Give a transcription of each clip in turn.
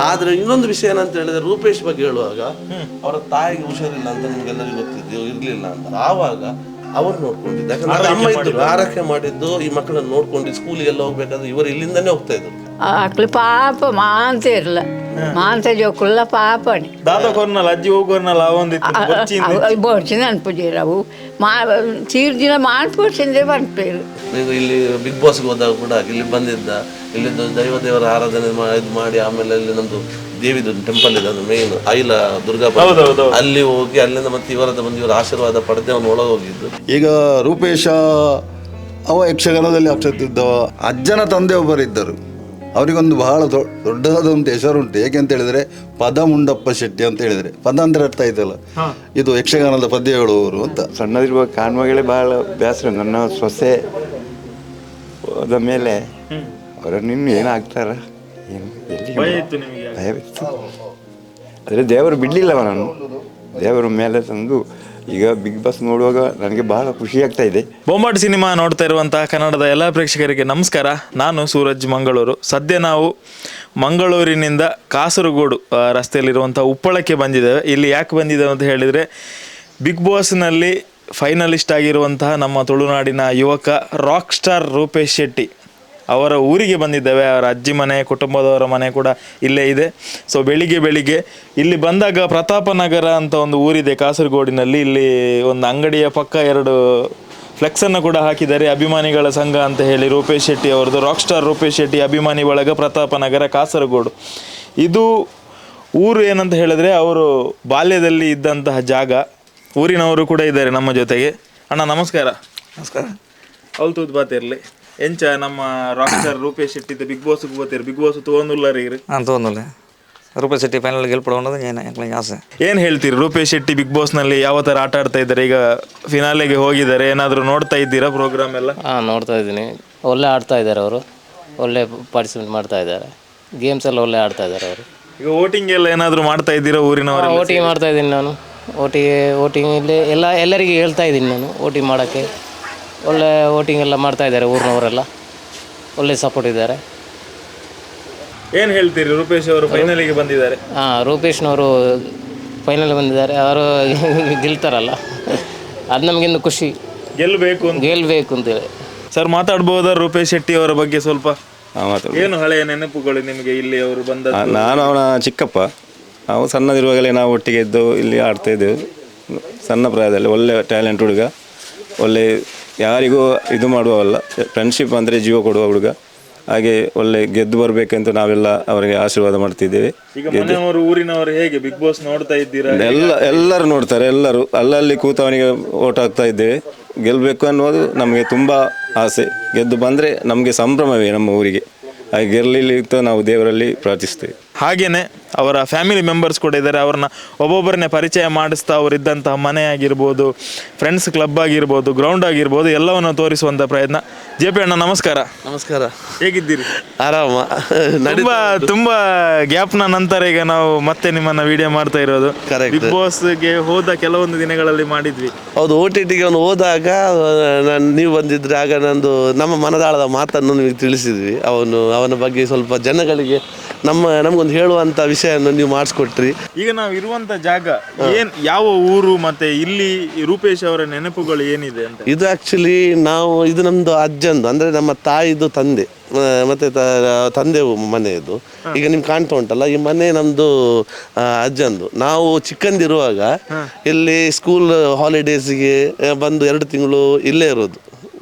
ಆದ್ರೆ ಇನ್ನೊಂದು ವಿಷಯ ಏನಂತ ಹೇಳಿದ್ರೆ, ರೂಪೇಶ್ ಬಗ್ಗೆ ಹೇಳುವಾಗ ಅವರ ತಾಯಿಗೆ ಹುಷಾರಿಲ್ಲ ಅಂತ ನಿಮ್ಗೆಲ್ಲರಿಗೂ ಗೊತ್ತಿದ್ದು, ಇರ್ಲಿಲ್ಲ ಅಂತ. ಆವಾಗ ಅವ್ರು ನೋಡ್ಕೊಂಡಿದ್ದು, ಯಾಕಂದ್ರೆ ಅಮ್ಮ ಇದ್ರು ಆರೈಕೆ ಮಾಡಿದ್ದು, ಈ ಮಕ್ಕಳನ್ನ ನೋಡ್ಕೊಂಡು ಸ್ಕೂಲಿಗೆಲ್ಲ ಹೋಗ್ಬೇಕಾದ್ರೆ ಇವರು ಇಲ್ಲಿಂದಾನೇ ಹೋಗ್ತಾ ಇದ್ರು. అట్లా పాప మాంత ఇర్ల మాంత జోకుల్ల పాపని దాదా కొన్నాళ్ళు అజ్జి ఓ కొన్నాళ్ళు అవంది బొచ్చింది అనిపించారు మా తీర్చిన మానిపోచిందే పనిపోయారు. ಇಲ್ಲಿ ಬಿಗ್ ಬಾಸ್ಗೆ ಹೋದಾಗ ಕೂಡ ಇಲ್ಲಿ ಬಂದಿದ್ದ, ಇಲ್ಲಿದ್ದು ದೇವರ ಆರಾಧನೆ ಇದು ಮಾಡಿ, ಆಮೇಲೆ ಇಲ್ಲಿ ನಮ್ದು ದೇವಿದು ಟೆಂಪಲ್ ಇದೆ, ಅದು ಮೇನ್ ಐಲ ದುರ್ಗಾ, ಅಲ್ಲಿ ಹೋಗಿ ಅಲ್ಲಿಂದ ಮತ್ತೆ ಇವರದ ಬಂದು ಇವರ ಆಶೀರ್ವಾದ ಪಡೆದೇ ಅವನು ಒಳಗೆ ಹೋಗಿದ್ದು. ಈಗ ರೂಪೇಶ ಅವ ಯಕ್ಷಗಾನದಲ್ಲಿ ಆಗ್ತಿದ್ದವ, ಅಜ್ಜನ ತಂದೆ ಒಬ್ಬರಿದ್ದರು, ಅವರಿಗೊಂದು ಬಹಳ ದೊಡ್ಡದಾದ ಒಂದು ಹೆಸರುಂಟು. ಏಕೆಂತ ಹೇಳಿದ್ರೆ ಪದ ಮುಂಡಪ್ಪ ಶೆಟ್ಟಿ ಅಂತ ಹೇಳಿದ್ರೆ, ಪದ ಅಂದ್ರೆ ಅರ್ಥ ಆಯ್ತಲ್ಲ, ಇದು ಯಕ್ಷಗಾನದ ಪದ್ಯ ಹೇಳುವವರು ಅಂತ. ಸಣ್ಣದಿರುವ ಕಾಣುವಾಗಲೇ ಬಹಳ ಬೇಸರ. ನನ್ನ ಸೊಸೆ ಹೋದ ಮೇಲೆ ಅವರನ್ನು ಇನ್ನು ಏನಾಗ್ತಾರ ಏನು ಎಲ್ಲಿ ಭಯವಿತ್ತು. ಆದರೆ ದೇವರು ಬಿಡಲಿಲ್ಲವ, ನಾನು ದೇವರ ಮೇಲೆ ತಂದು ಈಗ ಬಿಗ್ ಬಾಸ್ ನೋಡುವಾಗ ನನಗೆ ಬಹಳ ಖುಷಿ ಆಗ್ತಾ ಇದೆ. ಬೊಂಬಾಟ್ ಸಿನಿಮಾ ನೋಡ್ತಾ ಇರುವಂತಹ ಕನ್ನಡದ ಎಲ್ಲ ಪ್ರೇಕ್ಷಕರಿಗೆ ನಮಸ್ಕಾರ. ನಾನು ಸೂರಜ್ ಮಂಗಳೂರು. ಸದ್ಯ ನಾವು ಮಂಗಳೂರಿನಿಂದ ಕಾಸರಗೋಡು ರಸ್ತೆಯಲ್ಲಿರುವಂಥ ಉಪ್ಪಳಕ್ಕೆ ಬಂದಿದ್ದೇವೆ. ಇಲ್ಲಿ ಯಾಕೆ ಬಂದಿದ್ದೇವೆ ಅಂತ ಹೇಳಿದರೆ, ಬಿಗ್ ಬಾಸ್ನಲ್ಲಿ ಫೈನಲಿಸ್ಟ್ ಆಗಿರುವಂತಹ ನಮ್ಮ ತುಳುನಾಡಿನ ಯುವಕ ರಾಕ್ ಸ್ಟಾರ್ ರೂಪೇಶ್ ಶೆಟ್ಟಿ ಅವರ ಊರಿಗೆ ಬಂದಿದ್ದೇವೆ. ಅವರ ಅಜ್ಜಿ ಮನೆ, ಕುಟುಂಬದವರ ಮನೆ ಕೂಡ ಇಲ್ಲೇ ಇದೆ. ಸೊ ಬೆಳಿಗ್ಗೆ ಇಲ್ಲಿ ಬಂದಾಗ ಪ್ರತಾಪನಗರ ಅಂತ ಒಂದು ಊರಿದೆ ಕಾಸರಗೋಡಿನಲ್ಲಿ. ಇಲ್ಲಿ ಒಂದು ಅಂಗಡಿಯ ಪಕ್ಕ 2 ಫ್ಲೆಕ್ಸನ್ನು ಕೂಡ ಹಾಕಿದ್ದಾರೆ, ಅಭಿಮಾನಿಗಳ ಸಂಘ ಅಂತ ಹೇಳಿ. ರೂಪೇಶ್ ಶೆಟ್ಟಿ ಅವರದ್ದು ರಾಕ್ ಸ್ಟಾರ್ ರೂಪೇಶ್ ಶೆಟ್ಟಿ ಅಭಿಮಾನಿ ಬಳಗ, ಪ್ರತಾಪನಗರ, ಕಾಸರಗೋಡು. ಇದು ಊರು ಏನಂತ ಹೇಳಿದ್ರೆ ಅವರು ಬಾಲ್ಯದಲ್ಲಿ ಇದ್ದಂತಹ ಜಾಗ. ಊರಿನವರು ಕೂಡ ಇದ್ದಾರೆ ನಮ್ಮ ಜೊತೆಗೆ. ಅಣ್ಣ ನಮಸ್ಕಾರ. ನಮಸ್ಕಾರ. ಅವಳು ತೂತ್ ಬಾತಿರ್ಲಿ ಎಂಚ ನಮ್ಮ rock star Rupesh Shetty big boss ಹೋಗ್ತೀರಿ, ಬಿಗ್ ಬಾಸ್ ತೊಗೊಂಡಿಲ್ಲ ರೀ? ತೊಗೊಂಡಿಲ್ಲ. ರೂಪೇಶ್ ಶೆಟ್ಟಿ ಫೈನಲ್ ಗೆಲ್ಪಡೋದು ಏನು ಆಸೆ. ಏನು ಹೇಳ್ತೀರಿ ರೂಪೇಶ್ ಶೆಟ್ಟಿ ಬಿಗ್ ಬಾಸ್ನಲ್ಲಿ ಯಾವ ಥರ ಆಟ ಆಡ್ತಾ ಇದ್ದಾರೆ? ಈಗ ಫಿನಾಲೆಗೆ ಹೋಗಿದ್ದಾರೆ, ಏನಾದರೂ ನೋಡ್ತಾ ಇದ್ದೀರಾ ಪ್ರೋಗ್ರಾಮ್ ಎಲ್ಲ? ನೋಡ್ತಾ ಇದ್ದೀನಿ. ಒಳ್ಳೆ ಆಡ್ತಾ ಇದ್ದಾರೆ ಅವರು, ಒಳ್ಳೆ ಪಾರ್ಟಿಸಿಪೇಟ್ ಮಾಡ್ತಾ ಇದ್ದಾರೆ, ಗೇಮ್ಸ್ ಎಲ್ಲ ಒಳ್ಳೆ ಆಡ್ತಾ ಇದ್ದಾರೆ ಅವರು. ಈಗ ವೋಟಿಂಗ್ ಎಲ್ಲ ಏನಾದರೂ ಮಾಡ್ತಾ ಇದ್ದೀರಾ ಊರಿನವರು? ವೋಟಿಂಗ್ ಮಾಡ್ತಾ ಇದ್ದೀನಿ ನಾನು. ವೋಟಿಂಗಲ್ಲಿ ಎಲ್ಲರಿಗೆ ಹೇಳ್ತಾ ಇದ್ದೀನಿ ನಾನು ವೋಟಿಂಗ್ ಮಾಡೋಕ್ಕೆ. ಒಳ್ಳೆ ವೋಟಿಂಗ್ ಎಲ್ಲ ಮಾಡ್ತಾ ಇದ್ದಾರೆ ಊರಿನವರೆಲ್ಲ, ಒಳ್ಳೆ ಸಪೋರ್ಟ್ ಇದ್ದಾರೆ. ಏನು ಹೇಳ್ತೀರಿ? ರೂಪೇಶ್ ಅವರು ಫೈನಲಿಗೆ ಬಂದಿದ್ದಾರೆ. ರೂಪೇಶ್ನವರು ಫೈನಲ್ ಬಂದಿದ್ದಾರೆ. ಅವರು ಗೆಲ್ತಾರಲ್ಲ, ಅದು ನಮಗಿನ್ನು ಖುಷಿ. ಗೆಲ್ಲಬೇಕು ಅಂತೇಳಿ. ಸರ್ ಮಾತಾಡ್ಬೋದಾ ರೂಪೇಶ್ ಶೆಟ್ಟಿ ಅವರ ಬಗ್ಗೆ ಸ್ವಲ್ಪ? ಏನು ಹಳೆಯ ನೆನಪುಗಳು ನಿಮಗೆ ಇಲ್ಲಿ ಅವರು ಬಂದ? ನಾನು ಅವನ ಚಿಕ್ಕಪ್ಪ. ನಾವು ಸಣ್ಣದಿರುವಾಗಲೇ ನಾವು ಒಟ್ಟಿಗೆ ಇದ್ದು ಇಲ್ಲಿ ಆಡ್ತಾ ಇದ್ದೆವು. ಸಣ್ಣ ಪ್ರಾಯದಲ್ಲಿ ಒಳ್ಳೆ ಟ್ಯಾಲೆಂಟ್ ಹುಡುಗ, ಒಳ್ಳೆ ಯಾರಿಗೂ ಇದು ಮಾಡುವವಲ್ಲ, ಫ್ರೆಂಡ್ಶಿಪ್ ಅಂದರೆ ಜೀವ ಕೊಡುವ ಹುಡುಗ. ಹಾಗೆ ಒಳ್ಳೆ ಗೆದ್ದು ಬರಬೇಕಂತ ನಾವೆಲ್ಲ ಅವರಿಗೆ ಆಶೀರ್ವಾದ ಮಾಡ್ತಿದ್ದೇವೆ. ಈಗ ಮನೆಯವರು ಊರಿನವರು ಹೇಗೆ ಬಿಗ್ ಬಾಸ್ ನೋಡ್ತಾ ಇದ್ದೀರಾ? ಎಲ್ಲರೂ ನೋಡ್ತಾರೆ, ಎಲ್ಲರೂ ಅಲ್ಲಲ್ಲಿ ಕೂತವನಿಗೆ ಓಟ್ ಹಾಕ್ತಾ ಇದ್ದೇವೆ. ಗೆಲ್ಲಬೇಕು ಅನ್ನೋದು ನಮಗೆ ತುಂಬ ಆಸೆ. ಗೆದ್ದು ಬಂದರೆ ನಮಗೆ ಸಂಭ್ರಮವೇ ನಮ್ಮ ಊರಿಗೆ. ಹಾಗೆ ಗೆಲ್ಲಲಿ ನಾವು ದೇವರಲ್ಲಿ ಪ್ರಾರ್ಥಿಸ್ತೇವೆ. ಹಾಗೆಯೇ ಅವರ ಫ್ಯಾಮಿಲಿ ಮೆಂಬರ್ಸ್ ಕೂಡ ಇದ್ದಾರೆ. ಅವ್ರನ್ನ ಒಬ್ಬೊಬ್ಬರನ್ನೇ ಪರಿಚಯ ಮಾಡಿಸ್ತಾ ಅವರಿದ್ದಂತಹ ಮನೆ ಆಗಿರ್ಬೋದು, ಫ್ರೆಂಡ್ಸ್ ಕ್ಲಬ್ ಆಗಿರ್ಬೋದು, ಗ್ರೌಂಡ್ ಆಗಿರ್ಬೋದು, ಎಲ್ಲವನ್ನು ತೋರಿಸುವಂಥ ಪ್ರಯತ್ನ. ಜೆ ಪಿ ಅಣ್ಣ ನಮಸ್ಕಾರ. ನಮಸ್ಕಾರ. ಹೇಗಿದ್ದೀರಿ? ಆರಾಮ. ತುಂಬ ಗ್ಯಾಪ್ನ ನಂತರ ಈಗ ನಾವು ಮತ್ತೆ ನಿಮ್ಮನ್ನ ವಿಡಿಯೋ ಮಾಡ್ತಾ ಇರೋದು. ಬಿಗ್ ಬಾಸ್ಗೆ ಹೋದ ಕೆಲವೊಂದು ದಿನಗಳಲ್ಲಿ ಮಾಡಿದ್ವಿ. ಹೌದು, OTTಗೆ ಅವನು ಹೋದಾಗ ನೀವು ಬಂದಿದ್ರೆ, ಆಗ ನಂದು ನಮ್ಮ ಮನದಾಳದ ಮಾತನ್ನು ನಿಮಗೆ ತಿಳಿಸಿದ್ವಿ. ಅವನ ಬಗ್ಗೆ ಸ್ವಲ್ಪ ಜನಗಳಿಗೆ ನಮಗೊಂದು ಹೇಳುವಂಥ ವಿಷಯವನ್ನು ನೀವು ಮಾಡಿಸ್ಕೊಟ್ರಿ. ಈಗ ನಾವು ಇರುವಂಥ ಜಾಗ ಯಾವ ಊರು, ಮತ್ತೆ ಇಲ್ಲಿ ರೂಪೇಶ್ ಅವರ ನೆನಪುಗಳು ಏನಿದೆ ಅಂತ? ಇದು ಆ್ಯಕ್ಚುಲಿ ಇದು ನಮ್ಮದು ಅಜ್ಜಂದು, ಅಂದರೆ ನಮ್ಮ ತಾಯಿದು ತಂದೆ ಮತ್ತು ತಂದೆ ಮನೆ. ಇದು ಈಗ ನಿಮ್ಗೆ ಕಾಣ್ತಾ ಉಂಟಲ್ಲ, ಈ ಮನೆ ನಮ್ಮದು ಅಜ್ಜಂದು. ನಾವು ಚಿಕ್ಕಂದಿರುವಾಗ ಇಲ್ಲಿ ಸ್ಕೂಲ್ ಹಾಲಿಡೇಸ್ಗೆ ಬಂದು 2 ತಿಂಗಳು ಇಲ್ಲೇ ಇರೋದು.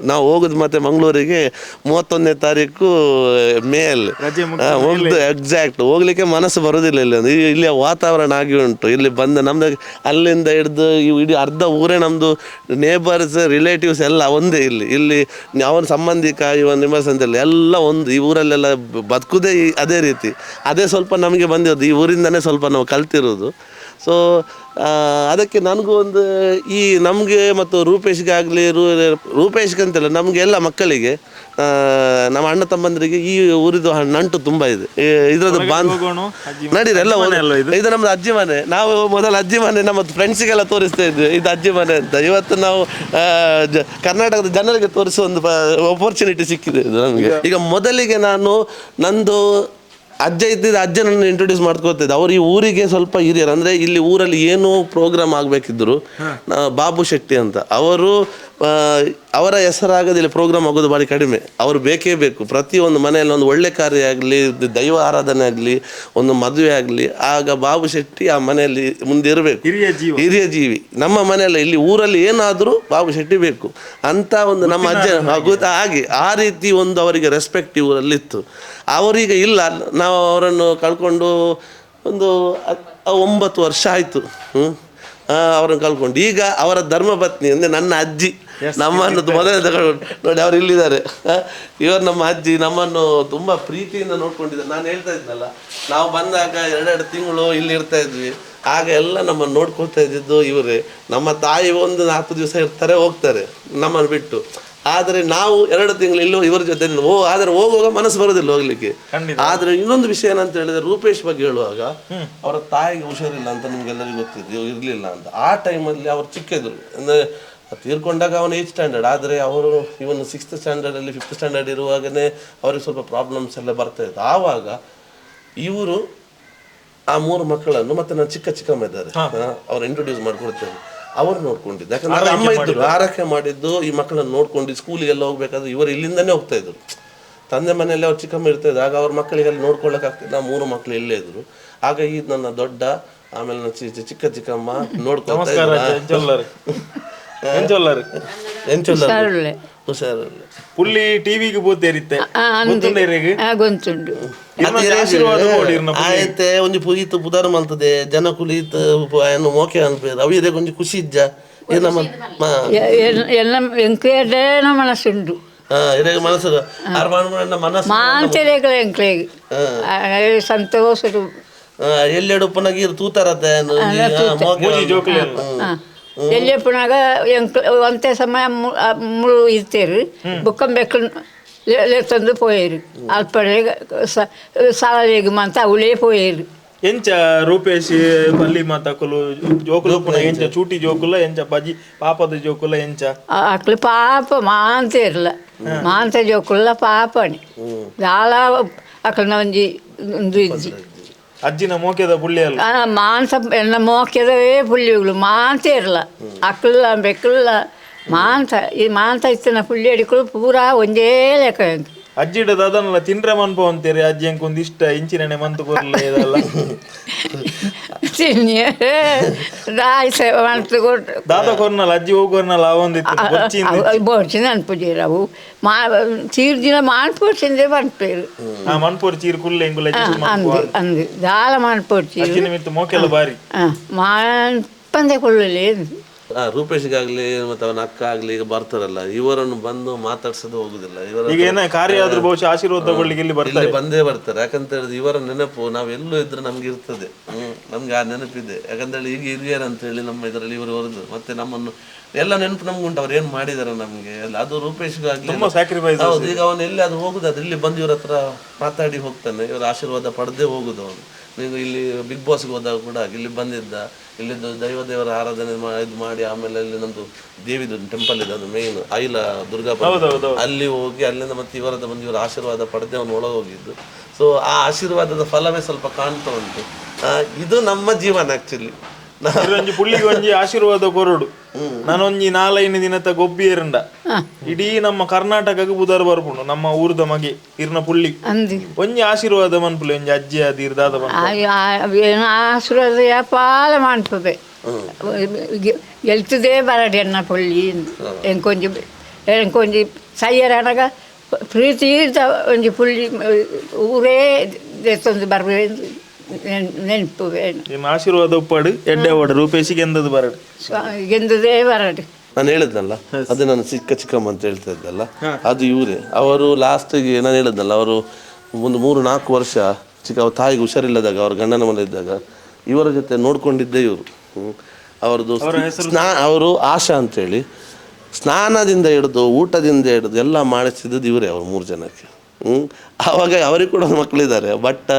ನಾವು ಹೋಗೋದು ಮತ್ತೆ ಮಂಗಳೂರಿಗೆ 31ನೇ ತಾರೀಕು ಮೇಲ್ ಹೋಗ್ದು. ಎಕ್ಸಾಕ್ಟ್ ಹೋಗ್ಲಿಕ್ಕೆ ಮನಸ್ಸು ಬರೋದಿಲ್ಲ. ಇಲ್ಲಿಯ ವಾತಾವರಣ ಆಗಿ ಉಂಟು. ಇಲ್ಲಿ ಬಂದ ನಮ್ದು ಅಲ್ಲಿಂದ ಹಿಡ್ದು ಇಡೀ ಅರ್ಧ ಊರೇ ನಮ್ಮದು ನೇಬರ್ಸ್, ರಿಲೇಟಿವ್ಸ್ ಎಲ್ಲ ಒಂದೇ. ಇಲ್ಲಿ ಅವನ ಸಂಬಂಧಿಕ ಇವನ್ ನಿಂಬರ್ಸ್ ಅಂತೆಲ್ಲ ಎಲ್ಲ ಒಂದು. ಈ ಊರಲ್ಲೆಲ್ಲ ಬದುಕುದೇ ಅದೇ ರೀತಿ. ಅದೇ ಸ್ವಲ್ಪ ನಮಗೆ ಬಂದಿರೋದು, ಈ ಊರಿಂದನೇ ಸ್ವಲ್ಪ ನಾವು ಕಲ್ತಿರೋದು. ಸೊ ಅದಕ್ಕೆ ನನಗೂ ಒಂದು ನಮಗೆ ಮತ್ತು ರೂಪೇಶ್ಗಾಗಲಿ, ರೂಪೇಶ್ಗಂತಲ್ಲ ನಮಗೆ ಎಲ್ಲ ಮಕ್ಕಳಿಗೆ, ನಮ್ಮ ಅಣ್ಣ ತಮ್ಮಂದರಿಗೆ ಈ ಊರಿದು ನಂಟು ತುಂಬ ಇದೆ. ಇದ್ರದ್ದು ನಡೀರಿ ಎಲ್ಲ ಇದು ನಮ್ಮದು ಅಜ್ಜಿ ಮನೆ. ನಾವು ಮೊದಲು ಅಜ್ಜಿ ಮನೆ ನಮ್ಮ ಫ್ರೆಂಡ್ಸಿಗೆಲ್ಲ ತೋರಿಸ್ತಾ ಇದ್ವಿ, ಇದು ಅಜ್ಜಿ ಮನೆ ಅಂತ. ಇವತ್ತು ನಾವು ಕರ್ನಾಟಕದ ಜನರಿಗೆ ತೋರಿಸೋ ಒಂದು ಅಪರ್ಚುನಿಟಿ ಸಿಕ್ಕಿದೆ ಇದು ನಮಗೆ. ಈಗ ಮೊದಲಿಗೆ ನಂದು ಅಜ್ಜ ಇದ್ದಿದ್ದು ಅಜ್ಜನನ್ನು ಇಂಟ್ರೊಡ್ಯೂಸ್ ಮಾಡ್ಕೊತಿದ್ದೆ. ಅವ್ರು ಈ ಊರಿಗೆ ಸ್ವಲ್ಪ ಹಿರಿಯರು, ಅಂದರೆ ಇಲ್ಲಿ ಊರಲ್ಲಿ ಏನು ಪ್ರೋಗ್ರಾಮ್ ಆಗಬೇಕಿದ್ರು ಬಾಬು ಶೆಟ್ಟಿ ಅಂತ ಅವರು, ಅವರ ಹೆಸರಾಗದೆ ಇಲ್ಲಿ ಪ್ರೋಗ್ರಾಮ್ ಆಗೋದು ಭಾರಿ ಕಡಿಮೆ. ಅವರು ಬೇಕೇ ಬೇಕು. ಪ್ರತಿಯೊಂದು ಮನೆಯಲ್ಲಿ ಒಂದು ಒಳ್ಳೆ ಕಾರ್ಯ ಆಗಲಿ, ದೈವ ಆರಾಧನೆ ಆಗಲಿ, ಒಂದು ಮದುವೆ ಆಗಲಿ, ಆಗ ಬಾಬು ಶೆಟ್ಟಿ ಆ ಮನೆಯಲ್ಲಿ ಮುಂದೆ ಇರಬೇಕು. ಹಿರಿಯ ಜೀವಿ. ನಮ್ಮ ಮನೆಯಲ್ಲಿ ಇಲ್ಲಿ ಊರಲ್ಲಿ ಏನಾದರೂ ಬಾಬು ಶೆಟ್ಟಿ ಬೇಕು ಅಂತ ಒಂದು ನಮ್ಮ ಅಜ್ಜ ಹಾಗೆ ಆ ರೀತಿ ಒಂದು ಅವರಿಗೆ ರೆಸ್ಪೆಕ್ಟ್ ಊರಲ್ಲಿತ್ತು. ಅವರೀಗ ಇಲ್ಲ. ನಾವು ಅವರನ್ನು ಕಳ್ಕೊಂಡು ಒಂದು 9 ವರ್ಷ ಆಯಿತು. ಅವರನ್ನು ಕಳ್ಕೊಂಡು ಈಗ ಅವರ ಧರ್ಮಪತ್ನಿ ಅಂದರೆ ನನ್ನ ಅಜ್ಜಿ ನಮ್ಮನ್ನು ಮೊದಲೇ ತಗೊಂಡು ನೋಡಿ, ಅವರು ಇಲ್ಲಿದ್ದಾರೆ. ಇವರು ನಮ್ಮ ಅಜ್ಜಿ ನಮ್ಮನ್ನು ತುಂಬ ಪ್ರೀತಿಯಿಂದ ನೋಡ್ಕೊಂಡಿದ್ದಾರೆ. ನಾನು ಹೇಳ್ತಾ ಇದ್ನಲ್ಲ, ನಾವು ಬಂದಾಗ 2 ತಿಂಗಳು ಇಲ್ಲಿ ಇರ್ತಾ ಇದ್ವಿ. ಆಗ ಎಲ್ಲ ನಮ್ಮನ್ನು ನೋಡ್ಕೊಳ್ತಾ ಇದ್ದಿದ್ದು ಇವರೇ. ನಮ್ಮ ತಾಯಿ ಒಂದು 4 ದಿವಸ ಇರ್ತಾರೆ, ಹೋಗ್ತಾರೆ ನಮ್ಮನ್ನು ಬಿಟ್ಟು. ಆದರೆ ನಾವು 2 ತಿಂಗಳು ಇಲ್ಲೋ ಇವರ ಜೊತೆ ಆದರೆ ಹೋಗುವಾಗ ಮನಸ್ಸು ಬರೋದಿಲ್ಲ ಹೋಗ್ಲಿಕ್ಕೆ. ಆದರೆ ಇನ್ನೊಂದು ವಿಷಯ ಏನಂತ ಹೇಳಿದ್ರೆ, ರೂಪೇಶ್ ಬಗ್ಗೆ ಹೇಳುವಾಗ ಅವರ ತಾಯಿಗೆ ಹುಷಾರಿಲ್ಲ ಅಂತ ನಿಮ್ಗೆಲ್ಲರಿಗೂ ಗೊತ್ತಿದ್ದು ಇರಲಿಲ್ಲ ಅಂತ. ಆ ಟೈಮಲ್ಲಿ ಅವರು ಚಿಕ್ಕಿದ್ರು, ಅಂದರೆ ತೀರ್ಕೊಂಡಾಗ ಅವನು 8th ಸ್ಟ್ಯಾಂಡರ್ಡ್, ಆದರೆ ಅವರು ಇವನು 6th ಸ್ಟ್ಯಾಂಡರ್ಡಲ್ಲಿ 5th ಸ್ಟ್ಯಾಂಡರ್ಡ್ ಇರುವಾಗಲೇ ಅವ್ರಿಗೆ ಸ್ವಲ್ಪ ಪ್ರಾಬ್ಲಮ್ಸ್ ಎಲ್ಲ ಬರ್ತಾ ಇತ್ತು. ಆವಾಗ ಇವರು ಆ 3 ಮಕ್ಕಳನ್ನು, ಮತ್ತೆ ನನ್ನ ಚಿಕ್ಕಮ್ಮ ಇದ್ದಾರೆ, ಅವ್ರು ಇಂಟ್ರೊಡ್ಯೂಸ್ ಮಾಡಿಕೊಡ್ತೇವೆ, ಅವರು ನೋಡ್ಕೊಂಡಿದ್ದು. ಯಾಕಂದ್ರೆ ಅಮ್ಮ ಇದ್ರು, ಆರೈಕೆ ಮಾಡಿದ್ದು, ಈ ಮಕ್ಕಳನ್ನು ನೋಡ್ಕೊಂಡು ಸ್ಕೂಲಿಗೆಲ್ಲ ಹೋಗ್ಬೇಕಾದ್ರೆ ಇವರು ಇಲ್ಲಿಂದನೇ ಹೋಗ್ತಾ ಇದ್ರು. ತಂದೆ ಮನೆಯಲ್ಲಿ ಅವ್ರು ಚಿಕ್ಕಮ್ಮ ಇರ್ತಾ ಇದ್ರು. ಆಗ ಅವ್ರ ಮಕ್ಕಳಿಗೆಲ್ಲ ನೋಡ್ಕೊಳ್ಳೋಕೆ ಆಗ್ತಿಲ್ಲ. 3 ಮಕ್ಕಳು ಇಲ್ಲೇ ಇದ್ರು. ಆಗ ಈ ನನ್ನ ದೊಡ್ಡ, ಆಮೇಲೆ ನನ್ನ ಚಿಕ್ಕಮ್ಮ ನೋಡ್ಕೊಳ್ತಾ ಹುಷಾರಲ್ಲ ಪುಳ್ಳಿ ಟಿವಿಗೆ ಬೋತೇರಿತ್ತೆ ಗೊಂತುಂಡು ಆಯ್ತೆ ಒಂಜಿ ಪುಯಿತು ಪುದಾರ ಮಲ್ತದೆ ಜನ ಕುಲೀತು ಮೋಕೆ ಅನ್ಪೇರು ಅವಿದೆ ಕೊಂಚ ಖುಷಿ ಇಜ್ಜ ಎಲ್ಲ ಎಂಕ್ಲೇನ ಮನಸ್ಸುಂಡು ಮನಸ್ಸು ಮಾಂತೆಲೆಗಳ ಎಂಕ್ಲೇಗೆ ಸಂತೋಷಡು ಎಲ್ಲೆಡು ಪುನಗೀರು ತೂತಾರತ್ತೆ ಎಲ್ಲಿಯಪ್ಪನಾಗ ಒಂದೇ ಸಮಯ ಮುಳು ಇರ್ತೀರಿ ಬುಕ್ಕಂಬೇಕು ತಂದು ಪೋಯರು ಅಲ್ಪಡೆ ಸಾಲಿಗೆ ಮಂತ ಅವಳೇ ಪೋಯರು ಎಂಚ ರೂಪೇಶ್ ಪಲ್ಲಿ ಮಾತಾಕಲು ಜೋಕುಲು ಎಂಚ ಚೂಟಿ ಜೋಕುಲ ಎಂಚ ಬಜಿ ಪಾಪದ ಜೋಕುಲ ಎಂಚ ಅಕ್ಲು ಪಾಪ ಮಾಂತ ಇರಲ್ಲ ಮಾಂತ ಜೋಕುಲ್ಲ ಪಾಪಣಿ ಜಾಲ ಅಕ್ಲನ ಒಂಜಿ ಒಂದು ಇಜ್ಜಿ ಅಜ್ಜಿನ ಮೋಕೆದ ಪುಳ್ಳಿ ಅಲ್ಲ ಮಾಂಸ ಎನ್ನ ಮೋಕೆದವೇ ಪುಳ್ಳಿಗಳು ಮಾಂತ ಇರಲ್ಲ ಅಕ್ಲ ಬೆಕ್ಕಲ್ಲ ಮಾಂಸ ಈ ಮಾಂಸ ಇತ್ತಿನ ಪುಳ್ಳಿ ಅಡಿಕಲು ಪೂರಾ ಒಂದೇ ಲೆಕ್ಕ ಅಜ್ಜಿಡ ಅದನ್ನೆಲ್ಲ ತಿಂದ್ರೆ ಮನ್ಪ ಅಂತೀರಿ ಅಜ್ಜಿ ಒಂದ್ ಇಷ್ಟ ಇಂಚಿನ ಮಂತು ಕೊರ್ಲ ಇದೆಲ್ಲ ದಾದ ಕೊರ್ನಲ್ಲ ಅಜ್ಜಿ ಹೋಗೋರ್ನಲ್ಲ ಅವೊಂದಿತ್ತು ಬೋಡ್ಸಿನ ಅನ್ಪುಜೀರವು ಚೀರ್ಜಿನ ಮಾನ್ಪೋಡ್ಸಿಂದೆ ಮನ್ಪೇರು ಮನ್ಪೋರ್ ಚೀರ್ ಕುಲ್ಲೆ ಎಂಗುಲ ಅಂದು ಜಾಲ ಮಾನ್ಪೋಡ್ಸಿ ಮಿತ್ತು ಮೋಕೆಲ್ಲ ಬಾರಿ ಮಾನ್ಪಂದೆ ಕೊಳ್ಳಲಿ ರೂಪೇಶ್ಗಾಗ್ಲಿ ಮತ್ತೆ ಅವನ ಅಕ್ಕ ಆಗ್ಲಿ ಈಗ ಬರ್ತಾರಲ್ಲ ಇವರನ್ನು ಬಂದು ಮಾತಾಡ್ಸೋದು ಹೋಗುದಿಲ್ಲ. ಈಗ ಏನ ಕಾರ್ಯ ಆದ್ರೂ ಬಹುಶಃ ಆಶೀರ್ವಾದ ತಗೊಳ್ಳಿಕ್ಕೆ ಇಲ್ಲಿ ಬಂದೇ ಬರ್ತಾರೆ. ಯಾಕಂತ ಹೇಳಿದ್ರೆ ಇವರ ನೆನಪು ನಾವ್ ಎಲ್ಲೂ ಇದ್ರೆ ನಮ್ಗೆ ಇರ್ತದೆ. ನಮ್ಗೆ ಆ ನೆನಪಿದೆ. ಯಾಕಂತೇಳಿ ಈಗ ಹಿರಿಯರ್ ಅಂತ ಹೇಳಿ ನಮ್ಮ ಇದರಲ್ಲಿ ಇವರು ಹೊರದು ಮತ್ತೆ ನಮ್ಮನ್ನು ಎಲ್ಲ ನೆನಪು ನಮ್ಗೆ ಉಂಟು. ಅವ್ರು ಏನ್ ಮಾಡಿದಾರೆ ನಮ್ಗೆ ಎಲ್ಲ ಅದು ರೂಪೇಶ್ಗಾಗ್ಲಿ ಹೌದು. ಈಗ ಅವನು ಎಲ್ಲಿ ಅದು ಹೋಗುದಾದ್ರೆ ಇಲ್ಲಿ ಬಂದು ಇವ್ರ ಹತ್ರ ಮಾತಾಡಿ ಹೋಗ್ತಾನೆ. ಇವರ ಆಶೀರ್ವಾದ ಪಡೆದೇ ಹೋಗುದು ಅವನು. ನೀವು ಇಲ್ಲಿ ಬಿಗ್ ಬಾಸ್ಗೆ ಹೋದಾಗ ಕೂಡ ಇಲ್ಲಿ ಬಂದಿದ್ದ, ಇಲ್ಲಿದ್ದು ದೇವರ ಆರಾಧನೆ ಇದು ಮಾಡಿ ಆಮೇಲೆ ಅಲ್ಲಿ ನಮ್ದು ದೇವಿದು ಟೆಂಪಲ್ ಇದೆ, ಅದು ಮೇನ್ ಐಲ ದುರ್ಗಾ ಅಲ್ಲಿ ಹೋಗಿ ಅಲ್ಲಿಂದ ಮತ್ತೆ ಇವರದ ಬಂದು ಇವರ ಆಶೀರ್ವಾದ ಪಡೆದೇ ಅವನು ಒಳಗೆ ಹೋಗಿದ್ದು. ಸೊ ಆ ಆಶೀರ್ವಾದದ ಫಲವೇ ಸ್ವಲ್ಪ ಕಾಣ್ತಾ ಉಂಟು. ಇದು ನಮ್ಮ ಜೀವನ ಆಕ್ಚುಲಿ. ಒಂಜಿ ಪುಳ್ಳಿಗೆ ಒಂಜಿ ಆಶೀರ್ವಾದ ಕೊರಡು ನಾನೊಂಜಿ 4-5 ದಿನದ ಗೊಬ್ಬಿ ಏರಂಡ ಇಡೀ ನಮ್ಮ ಕರ್ನಾಟಕಕ್ಕೆ ಬುಧಾರ ಬರ್ಪುಂಡು ನಮ್ಮ ಊರದ ಮಗೆ ಇರ್ನ ಪುಳ್ಳಿ ಒಂಜಿ ಆಶೀರ್ವಾದ ಮನ್ಪುಲೆ ಒಂಜಿ ಅಜ್ಜಿ ಅದಿ ಇರ್ದಾದ ಆಶೀರ್ವಾದ ವ್ಯಾಪಾರ ಮಾಡ್ತದೆ ಗೆಲ್ತದೇ ಬರಡಿ ಅನ್ನ ಪುಳ್ಳಿ ಎಂಕೊಂಜಿ ಸಯ್ಯರನಗ ಪ್ರೀತಿ ಒಂಜಿ ಪುಳ್ಳಿ ಊರೇ ದೇಶೊಂದು ಬರ್ಬೇಕು ನೆನಪು ಆಶೀರ್ವಾದ ಉಪ್ಪಾಡು ಎಡ್ಡೆ ಓಡು ರೂಪೇಶಿಗೆ ಎಂದದು ಬರಡು ಗೆಂದದೇ ಬರಡು. ನಾನು ಹೇಳಿದ್ನಲ್ಲ ಅದು ನಾನು ಚಿಕ್ಕಮ್ಮ ಅಂತ ಹೇಳ್ತಾ ಇದ್ದಲ್ಲ, ಅದು ಇವರೇ. ಅವರು ಲಾಸ್ಟಿಗೆ ನಾನು ಹೇಳಿದ್ನಲ್ಲ, ಅವರು ಒಂದು 3-4 ವರ್ಷ ಅವ್ರ ತಾಯಿಗೆ ಹುಷಾರಿಲ್ಲದಾಗ ಅವ್ರ ಗಂಡನ ಮನೆ ಇದ್ದಾಗ ಇವರ ಜೊತೆ ನೋಡ್ಕೊಂಡಿದ್ದೇ ಇವರು. ಅವ್ರದ್ದು ಅವರು ಆಶಾ ಅಂತೇಳಿ ಸ್ನಾನದಿಂದ ಹಿಡಿದು ಊಟದಿಂದ ಹಿಡಿದು ಎಲ್ಲ ಮಾಡಿಸಿದ್ದು ಇವರೇ. ಅವ್ರು 3 ಜನಕ್ಕೆ ಆವಾಗ ಅವರಿಗೆ ಕೂಡ ಮಕ್ಕಳಿದ್ದಾರೆ, ಬಟ್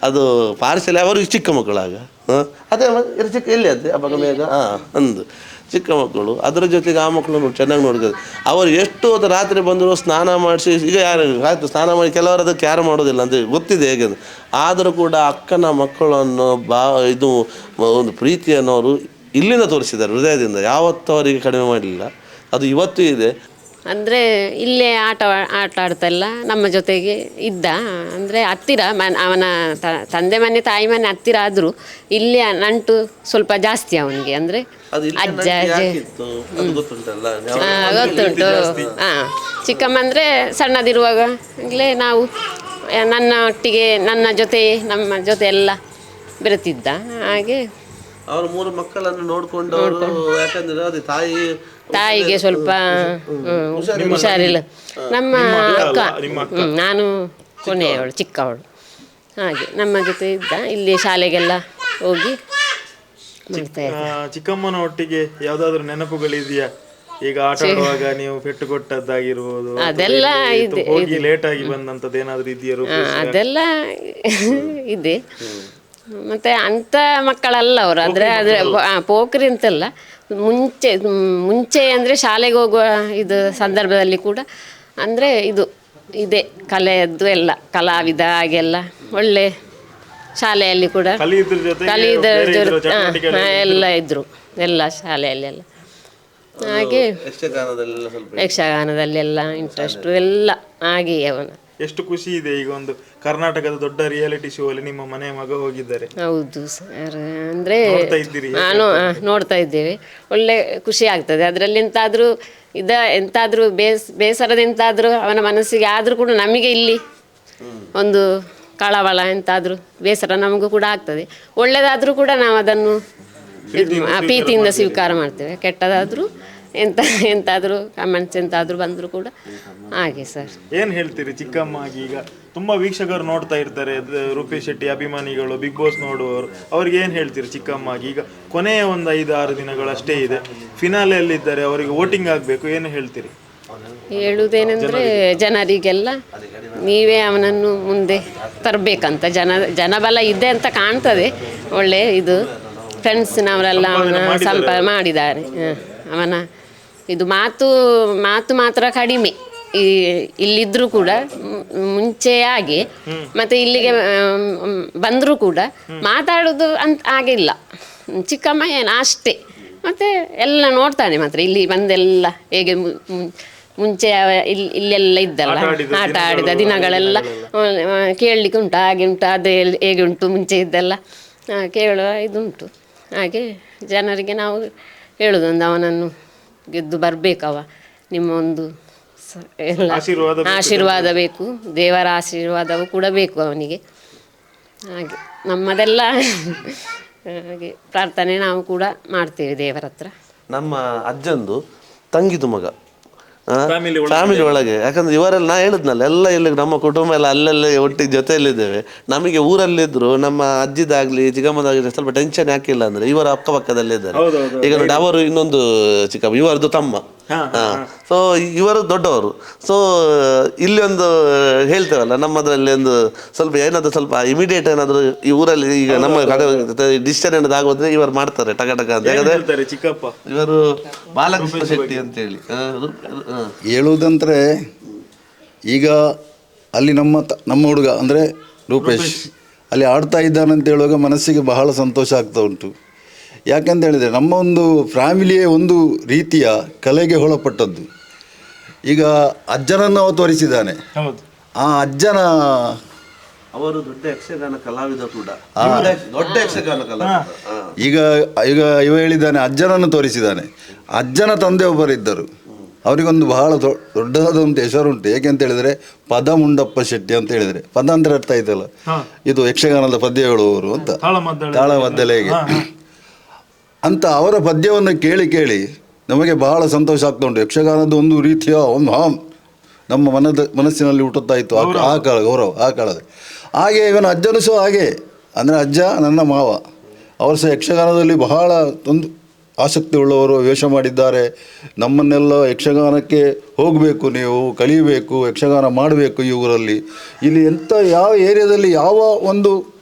ಅದು ಪಾರ್ಸಲ್ ಅವರಿಗೆ ಚಿಕ್ಕ ಮಕ್ಕಳಾಗ ಅದೇ ಚಿಕ್ಕ ಎಲ್ಲಿ ಅದೇ ಅವಾಗ ಮೇಘ ಒಂದು ಚಿಕ್ಕ ಮಕ್ಕಳು, ಅದರ ಜೊತೆಗೆ ಆ ಮಕ್ಕಳು ಚೆನ್ನಾಗಿ ನೋಡ್ತಾರೆ. ಅವರು ಎಷ್ಟು ಹೊತ್ತು ರಾತ್ರಿ ಬಂದರು ಸ್ನಾನ ಮಾಡಿಸಿ, ಈಗ ಯಾರು ಆಯಿತು ಸ್ನಾನ ಮಾಡಿ, ಕೆಲವರು ಅದಕ್ಕೆ ಯಾರು ಮಾಡೋದಿಲ್ಲ ಅಂತ ಗೊತ್ತಿದೆ ಹೇಗೆ, ಆದರೂ ಕೂಡ ಅಕ್ಕನ ಮಕ್ಕಳನ್ನು ಇದು ಒಂದು ಪ್ರೀತಿಯನ್ನು ಅವರು ಇಲ್ಲಿಂದ ತೋರಿಸಿದ್ದಾರೆ, ಹೃದಯದಿಂದ. ಯಾವತ್ತೂ ಅವರಿಗೆ ಕಡಿಮೆ ಮಾಡಲಿಲ್ಲ, ಅದು ಇವತ್ತೂ ಇದೆ. ಅಂದರೆ ಇಲ್ಲೇ ಆಟ ಆಡ್ತಲ್ಲ ನಮ್ಮ ಜೊತೆಗೆ ಇದ್ದ, ಅಂದರೆ ಹತ್ತಿರ ಅವನ ತಂದೆ ಮನೆ ತಾಯಿ ಮನೆ ಹತ್ತಿರ ಆದರೂ ಇಲ್ಲಿ ನಂಟು ಸ್ವಲ್ಪ ಜಾಸ್ತಿ ಅವನಿಗೆ. ಅಂದರೆ ಅಜ್ಜ ಗೊತ್ತುಂಟು. ಹಾಂ, ಚಿಕ್ಕಮ್ಮ ಅಂದರೆ ಸಣ್ಣದಿರುವಾಗಲೇ ನಾವು ನನ್ನ ಒಟ್ಟಿಗೆ ನಮ್ಮ ಜೊತೆ ಎಲ್ಲ ಬೆರೆತಿದ್ದ. ಹಾಗೆ ಅವರು 3 ಮಕ್ಕಳನ್ನು ನೋಡಿಕೊಂಡು, ಯಾಕಂದ್ರೆ ಅದು ತಾಯಿಗೆ ಸ್ವಲ್ಪ ಹುಷಾರಿಲ್ಲ. ನಮ್ಮ ಅಕ್ಕ, ನಾನು ಕೊನೆಯವಳು, ಚಿಕ್ಕವಳು. ಹಾಗೆ ನಮ್ಮ ಜೊತೆ ಇದ್ದ, ಇಲ್ಲಿ ಶಾಲೆಗೆಲ್ಲ ಹೋಗಿ ಮಾಡ್ತಾ ಇದ್ದ. ಚಿಕ್ಕಮ್ಮನ ಒಟ್ಟಿಗೆ ಯಾವ್ದಾದ್ರು ನೆನಪುಗಳಿದೆಯಾ? ಈಗ ಆಟ ಆಡುವಾಗ ನೀವು ಪೆಟ್ಟು ಕೊಟ್ಟದ್ದಾಗಿರ್ಬೋದು, ಅದೆಲ್ಲ ಇದೆ. ಲೇಟ್ ಆಗಿ ಬಂದಂತದ್ದು ಏನಾದ್ರು ಇದೆಯಾ? ಅದೆಲ್ಲ ಇದೆ. ಮತ್ತೆ ಅಂಥ ಮಕ್ಕಳಲ್ಲ ಅವರು, ಆದರೆ ಪೋಖ್ರಿ ಅಂತಲ್ಲ, ಮುಂಚೆ ಅಂದರೆ ಶಾಲೆಗೆ ಹೋಗುವ ಇದು ಸಂದರ್ಭದಲ್ಲಿ ಕೂಡ ಅಂದರೆ ಇದೆ ಕಲೆಯದ್ದು ಎಲ್ಲ, ಕಲಾವಿದ ಹಾಗೆಲ್ಲ ಒಳ್ಳೆ ಶಾಲೆಯಲ್ಲಿ ಕೂಡ ಎಲ್ಲ ಇದ್ದರು, ಎಲ್ಲ ಶಾಲೆಯಲ್ಲೆಲ್ಲ. ಹಾಗೆ ಯಕ್ಷಗಾನದಲ್ಲೆಲ್ಲ ಇಂಟ್ರೆಸ್ಟು ಎಲ್ಲ ಹಾಗೆ ಅವನ. ಎಷ್ಟು ಖುಷಿ ಇದೆ, ಈಗ ಒಂದು ಕರ್ನಾಟಕದ ದೊಡ್ಡ ರಿಯಾಲಿಟಿ ಶೋ ಅಲ್ಲಿ ನಿಮ್ಮ ಮನೆ ಮಗ ಹೋಗಿದ್ದಾರೆ. ಹೌದು ಸರ್, ಅಂದರೆ ನಾನು ನೋಡ್ತಾ ಇದ್ದೇವೆ, ಒಳ್ಳೆ ಖುಷಿ ಆಗ್ತದೆ. ಅದರಲ್ಲಿ ಎಂತಾದರೂ ಬೇಸರದೆಂತಾದರೂ ಅವನ ಮನಸ್ಸಿಗೆ ಆದರೂ ಕೂಡ ನಮಗೆ ಇಲ್ಲಿ ಒಂದು ಕಳವಳ ಎಂತಾದರೂ ಬೇಸರ ನಮಗೂ ಕೂಡ ಆಗ್ತದೆ. ಒಳ್ಳೆಯದಾದರೂ ಕೂಡ ನಾವು ಅದನ್ನು ಪ್ರೀತಿಯಿಂದ ಸ್ವೀಕಾರ ಮಾಡ್ತೇವೆ. ಕೆಟ್ಟದಾದರೂ ಎಂತಾದರೂ ಕಮೆಂಟ್ಸ್ ಎಂತಾದರೂ ಬಂದರೂ ಕೂಡ ಹಾಗೆ ಸರ್. ಏನು ಹೇಳ್ತೀರಿ ಚಿಕ್ಕಮ್ಮಾಗಿ? ಈಗ ತುಂಬ ವೀಕ್ಷಕರು ನೋಡ್ತಾ ಇರ್ತಾರೆ, ರೂಪೇಶ್ ಶೆಟ್ಟಿ ಅಭಿಮಾನಿಗಳು, ಬಿಗ್ ಬಾಸ್ ನೋಡುವವರು, ಅವ್ರಿಗೆ ಏನು ಹೇಳ್ತೀರಿ ಚಿಕ್ಕಮ್ಮಾಗಿ? ಈಗ ಕೊನೆಯ ಒಂದು 5-6 ದಿನಗಳಷ್ಟೇ ಇದೆ, ಫಿನಾಲೆಯಲ್ಲಿದ್ದಾರೆ, ಅವರಿಗೆ ವೋಟಿಂಗ್ ಆಗಬೇಕು, ಏನು ಹೇಳ್ತೀರಿ? ಹೇಳುವುದೇನೆಂದರೆ ಜನರಿಗೆಲ್ಲ ನೀವೇ ಅವನನ್ನು ಮುಂದೆ ತರಬೇಕಂತ, ಜನಬಲ ಇದೆ ಅಂತ ಕಾಣ್ತದೆ. ಒಳ್ಳೆ ಇದು ಫ್ರೆಂಡ್ಸ್ನವರೆಲ್ಲ ಅವನ ಮಾಡಿದ್ದಾರೆ. ಅವನ ಇದು ಮಾತು ಮಾತ್ರ ಕಡಿಮೆ ಇಲ್ಲಿದ್ದರೂ ಕೂಡ, ಮುಂಚೆಯಾಗಿ ಮತ್ತು ಇಲ್ಲಿಗೆ ಬಂದರೂ ಕೂಡ ಮಾತಾಡೋದು ಅಂತ ಆಗಿಲ್ಲ. ಚಿಕ್ಕಮ್ಮ ಏನು ಅಷ್ಟೇ, ಮತ್ತು ಎಲ್ಲ ನೋಡ್ತಾನೆ ಮಾತ್ರ. ಇಲ್ಲಿ ಬಂದೆಲ್ಲ ಹೇಗೆ ಮುಂಚೆ ಇಲ್ಲೆಲ್ಲ ಇದ್ದಲ್ಲ, ಆಟ ಆಡಿದ ದಿನಗಳೆಲ್ಲ ಕೇಳಲಿಕ್ಕೆ ಉಂಟು, ಹಾಗೆ ಉಂಟು, ಅದೇ ಹೇಗೆ ಉಂಟು ಮುಂಚೆ ಇದ್ದೆಲ್ಲ ಕೇಳುವ ಇದುಂಟು. ಹಾಗೆ ಜನರಿಗೆ ನಾವು ಹೇಳೋದೊಂದು, ಅವನನ್ನು ಗೆದ್ದು ಬರಬೇಕವ, ನಿಮ್ಮ ಒಂದು ಎಲ್ಲ ಆಶೀರ್ವಾದ ಬೇಕು, ದೇವರ ಆಶೀರ್ವಾದವೂ ಕೂಡ ಬೇಕು ಅವನಿಗೆ. ಹಾಗೆ ನಮ್ಮದೆಲ್ಲ ಹಾಗೆ ಪ್ರಾರ್ಥನೆ ನಾವು ಕೂಡ ಮಾಡ್ತೇವೆ ದೇವರ ಹತ್ರ. ನಮ್ಮ ಅಜ್ಜಂದು ತಂಗಿದು ಮಗ ಫ್ಯಾಮಿಲಿ ಒಳಗೆ, ಯಾಕಂದ್ರೆ ಇವರೆಲ್ಲ ನಾ ಹೇಳಿದ್ನಲ್ಲ, ಎಲ್ಲ ಇಲ್ಲಿ ನಮ್ಮ ಕುಟುಂಬ ಎಲ್ಲ ಅಲ್ಲಲ್ಲೇ ಒಟ್ಟಿಗೆ ಜೊತೆಯಲ್ಲಿದ್ದೇವೆ. ನಮಗೆ ಊರಲ್ಲಿದ್ರು ನಮ್ಮ ಅಜ್ಜಿದಾಗ್ಲಿ ಚಿಕ್ಕಮ್ಮದಾಗ್ಲಿ ಸ್ವಲ್ಪ ಟೆನ್ಷನ್ ಯಾಕಿಲ್ಲ ಅಂದ್ರೆ ಇವರ ಅಕ್ಕಪಕ್ಕದಲ್ಲಿದ್ದಾರೆ. ಈಗ ನೋಡಿ, ಅವರು ಇನ್ನೊಂದು ಚಿಕ್ಕಮ್ಮ, ಇವರದ್ದು ತಮ್ಮ, ಸೊ ಇವರು ದೊಡ್ಡವರು. ಸೊ ಇಲ್ಲಿ ಒಂದು ಹೇಳ್ತೇವಲ್ಲ, ನಮ್ಮದ್ರಲ್ಲಿ ಒಂದು ಸ್ವಲ್ಪ ಏನಾದ್ರು ಸ್ವಲ್ಪ ಇಮಿಡಿಯೇಟ್ ಏನಾದ್ರು ಈ ಊರಲ್ಲಿ ಈಗ ನಮ್ಮ ಕಡೆ ಡಿಸಿಷನ್ ಏನಾದ್ರು ಆಗೋದ್ರೆ ಇವರು ಮಾಡ್ತಾರೆ ಟಕ ಅಂತ ಹೇಳಿದ್ರೆ. ಚಿಕ್ಕಪ್ಪ ಇವರು ಬಾಲಕೃಷ್ಣ ಶೆಟ್ಟಿ ಅಂತೇಳಿ ಹೇಳುವುದಂದ್ರೆ, ಈಗ ಅಲ್ಲಿ ನಮ್ಮ ಹುಡುಗ ಅಂದರೆ ರೂಪೇಶ್ ಅಲ್ಲಿ ಆಡ್ತಾ ಇದ್ದಾನಂತ ಹೇಳುವಾಗ ಮನಸ್ಸಿಗೆ ಬಹಳ ಸಂತೋಷ ಆಗ್ತಾ ಉಂಟು. ಯಾಕಂತ ಹೇಳಿದರೆ ನಮ್ಮ ಒಂದು ಫ್ಯಾಮಿಲಿಯೇ ಒಂದು ರೀತಿಯ ಕಲೆಗೆ ಒಳಪಟ್ಟದ್ದು. ಈಗ ಅಜ್ಜನನ್ನು ಅವ ತೋರಿಸಿದ್ದಾನೆ, ಆ ಅಜ್ಜನ ಅವರು ದೊಡ್ಡ ಯಕ್ಷಗಾನ ಕಲಾವಿದ ಕೂಡ, ದೊಡ್ಡ ಯಕ್ಷಗಾನ ಕಲಾವಿದ. ಈಗ ಇವ ಹೇಳಿದ್ದಾನೆ, ಅಜ್ಜನನ್ನು ತೋರಿಸಿದ್ದಾನೆ. ಅಜ್ಜನ ತಂದೆ ಒಬ್ಬರಿದ್ದರು, ಅವರಿಗೊಂದು ಬಹಳ ದೊಡ್ಡದಾದ ಒಂದು ಹೆಸರುಂಟು. ಏಕೆಂತ ಹೇಳಿದರೆ ಪದಮುಂಡಪ್ಪ ಶೆಟ್ಟಿ ಅಂತ ಹೇಳಿದರೆ, ಪದ ಅಂದ್ರೆ ಅರ್ಥ ಆಯ್ತಲ್ಲ, ಇದು ಯಕ್ಷಗಾನದ ಪದ್ಯ ಹೇಳುವವರು ಅಂತ, ತಾಳಮದ್ದಲೆಗೆ ಅಂತ. ಅವರ ಪದ್ಯವನ್ನು ಕೇಳಿ ನಮಗೆ ಬಹಳ ಸಂತೋಷ ಆಗ್ತಾ ಉಂಟು. ಯಕ್ಷಗಾನದ ಒಂದು ರೀತಿಯ ಒಂದು ನಮ್ಮ ಮನಸ್ಸಿನಲ್ಲಿ ಹುಟ್ಟುತ್ತಾ ಇತ್ತು ಆ ಕಾಲ ಗೌರವ, ಆ ಕಾಲದ. ಹಾಗೆ ಇವನ ಅಜ್ಜನು ಸಹ ಹಾಗೆ, ಅಂದರೆ ಅಜ್ಜ ನನ್ನ ಮಾವ, ಅವರು ಸಹ ಯಕ್ಷಗಾನದಲ್ಲಿ ಬಹಳ ಒಂದು ಆಸಕ್ತಿ ಉಳ್ಳವರು ವೇಷ ಮಾಡಿದ್ದಾರೆ. ನಮ್ಮನ್ನೆಲ್ಲ ಯಕ್ಷಗಾನಕ್ಕೆ ಹೋಗಬೇಕು, ನೀವು ಕಲಿಯಬೇಕು, ಯಕ್ಷಗಾನ ಮಾಡಬೇಕು ಈ ಊರಲ್ಲಿ. ಇಲ್ಲಿ ಎಂಥ ಯಾವ ಏರಿಯಾದಲ್ಲಿ ಯಾವ ಒಂದು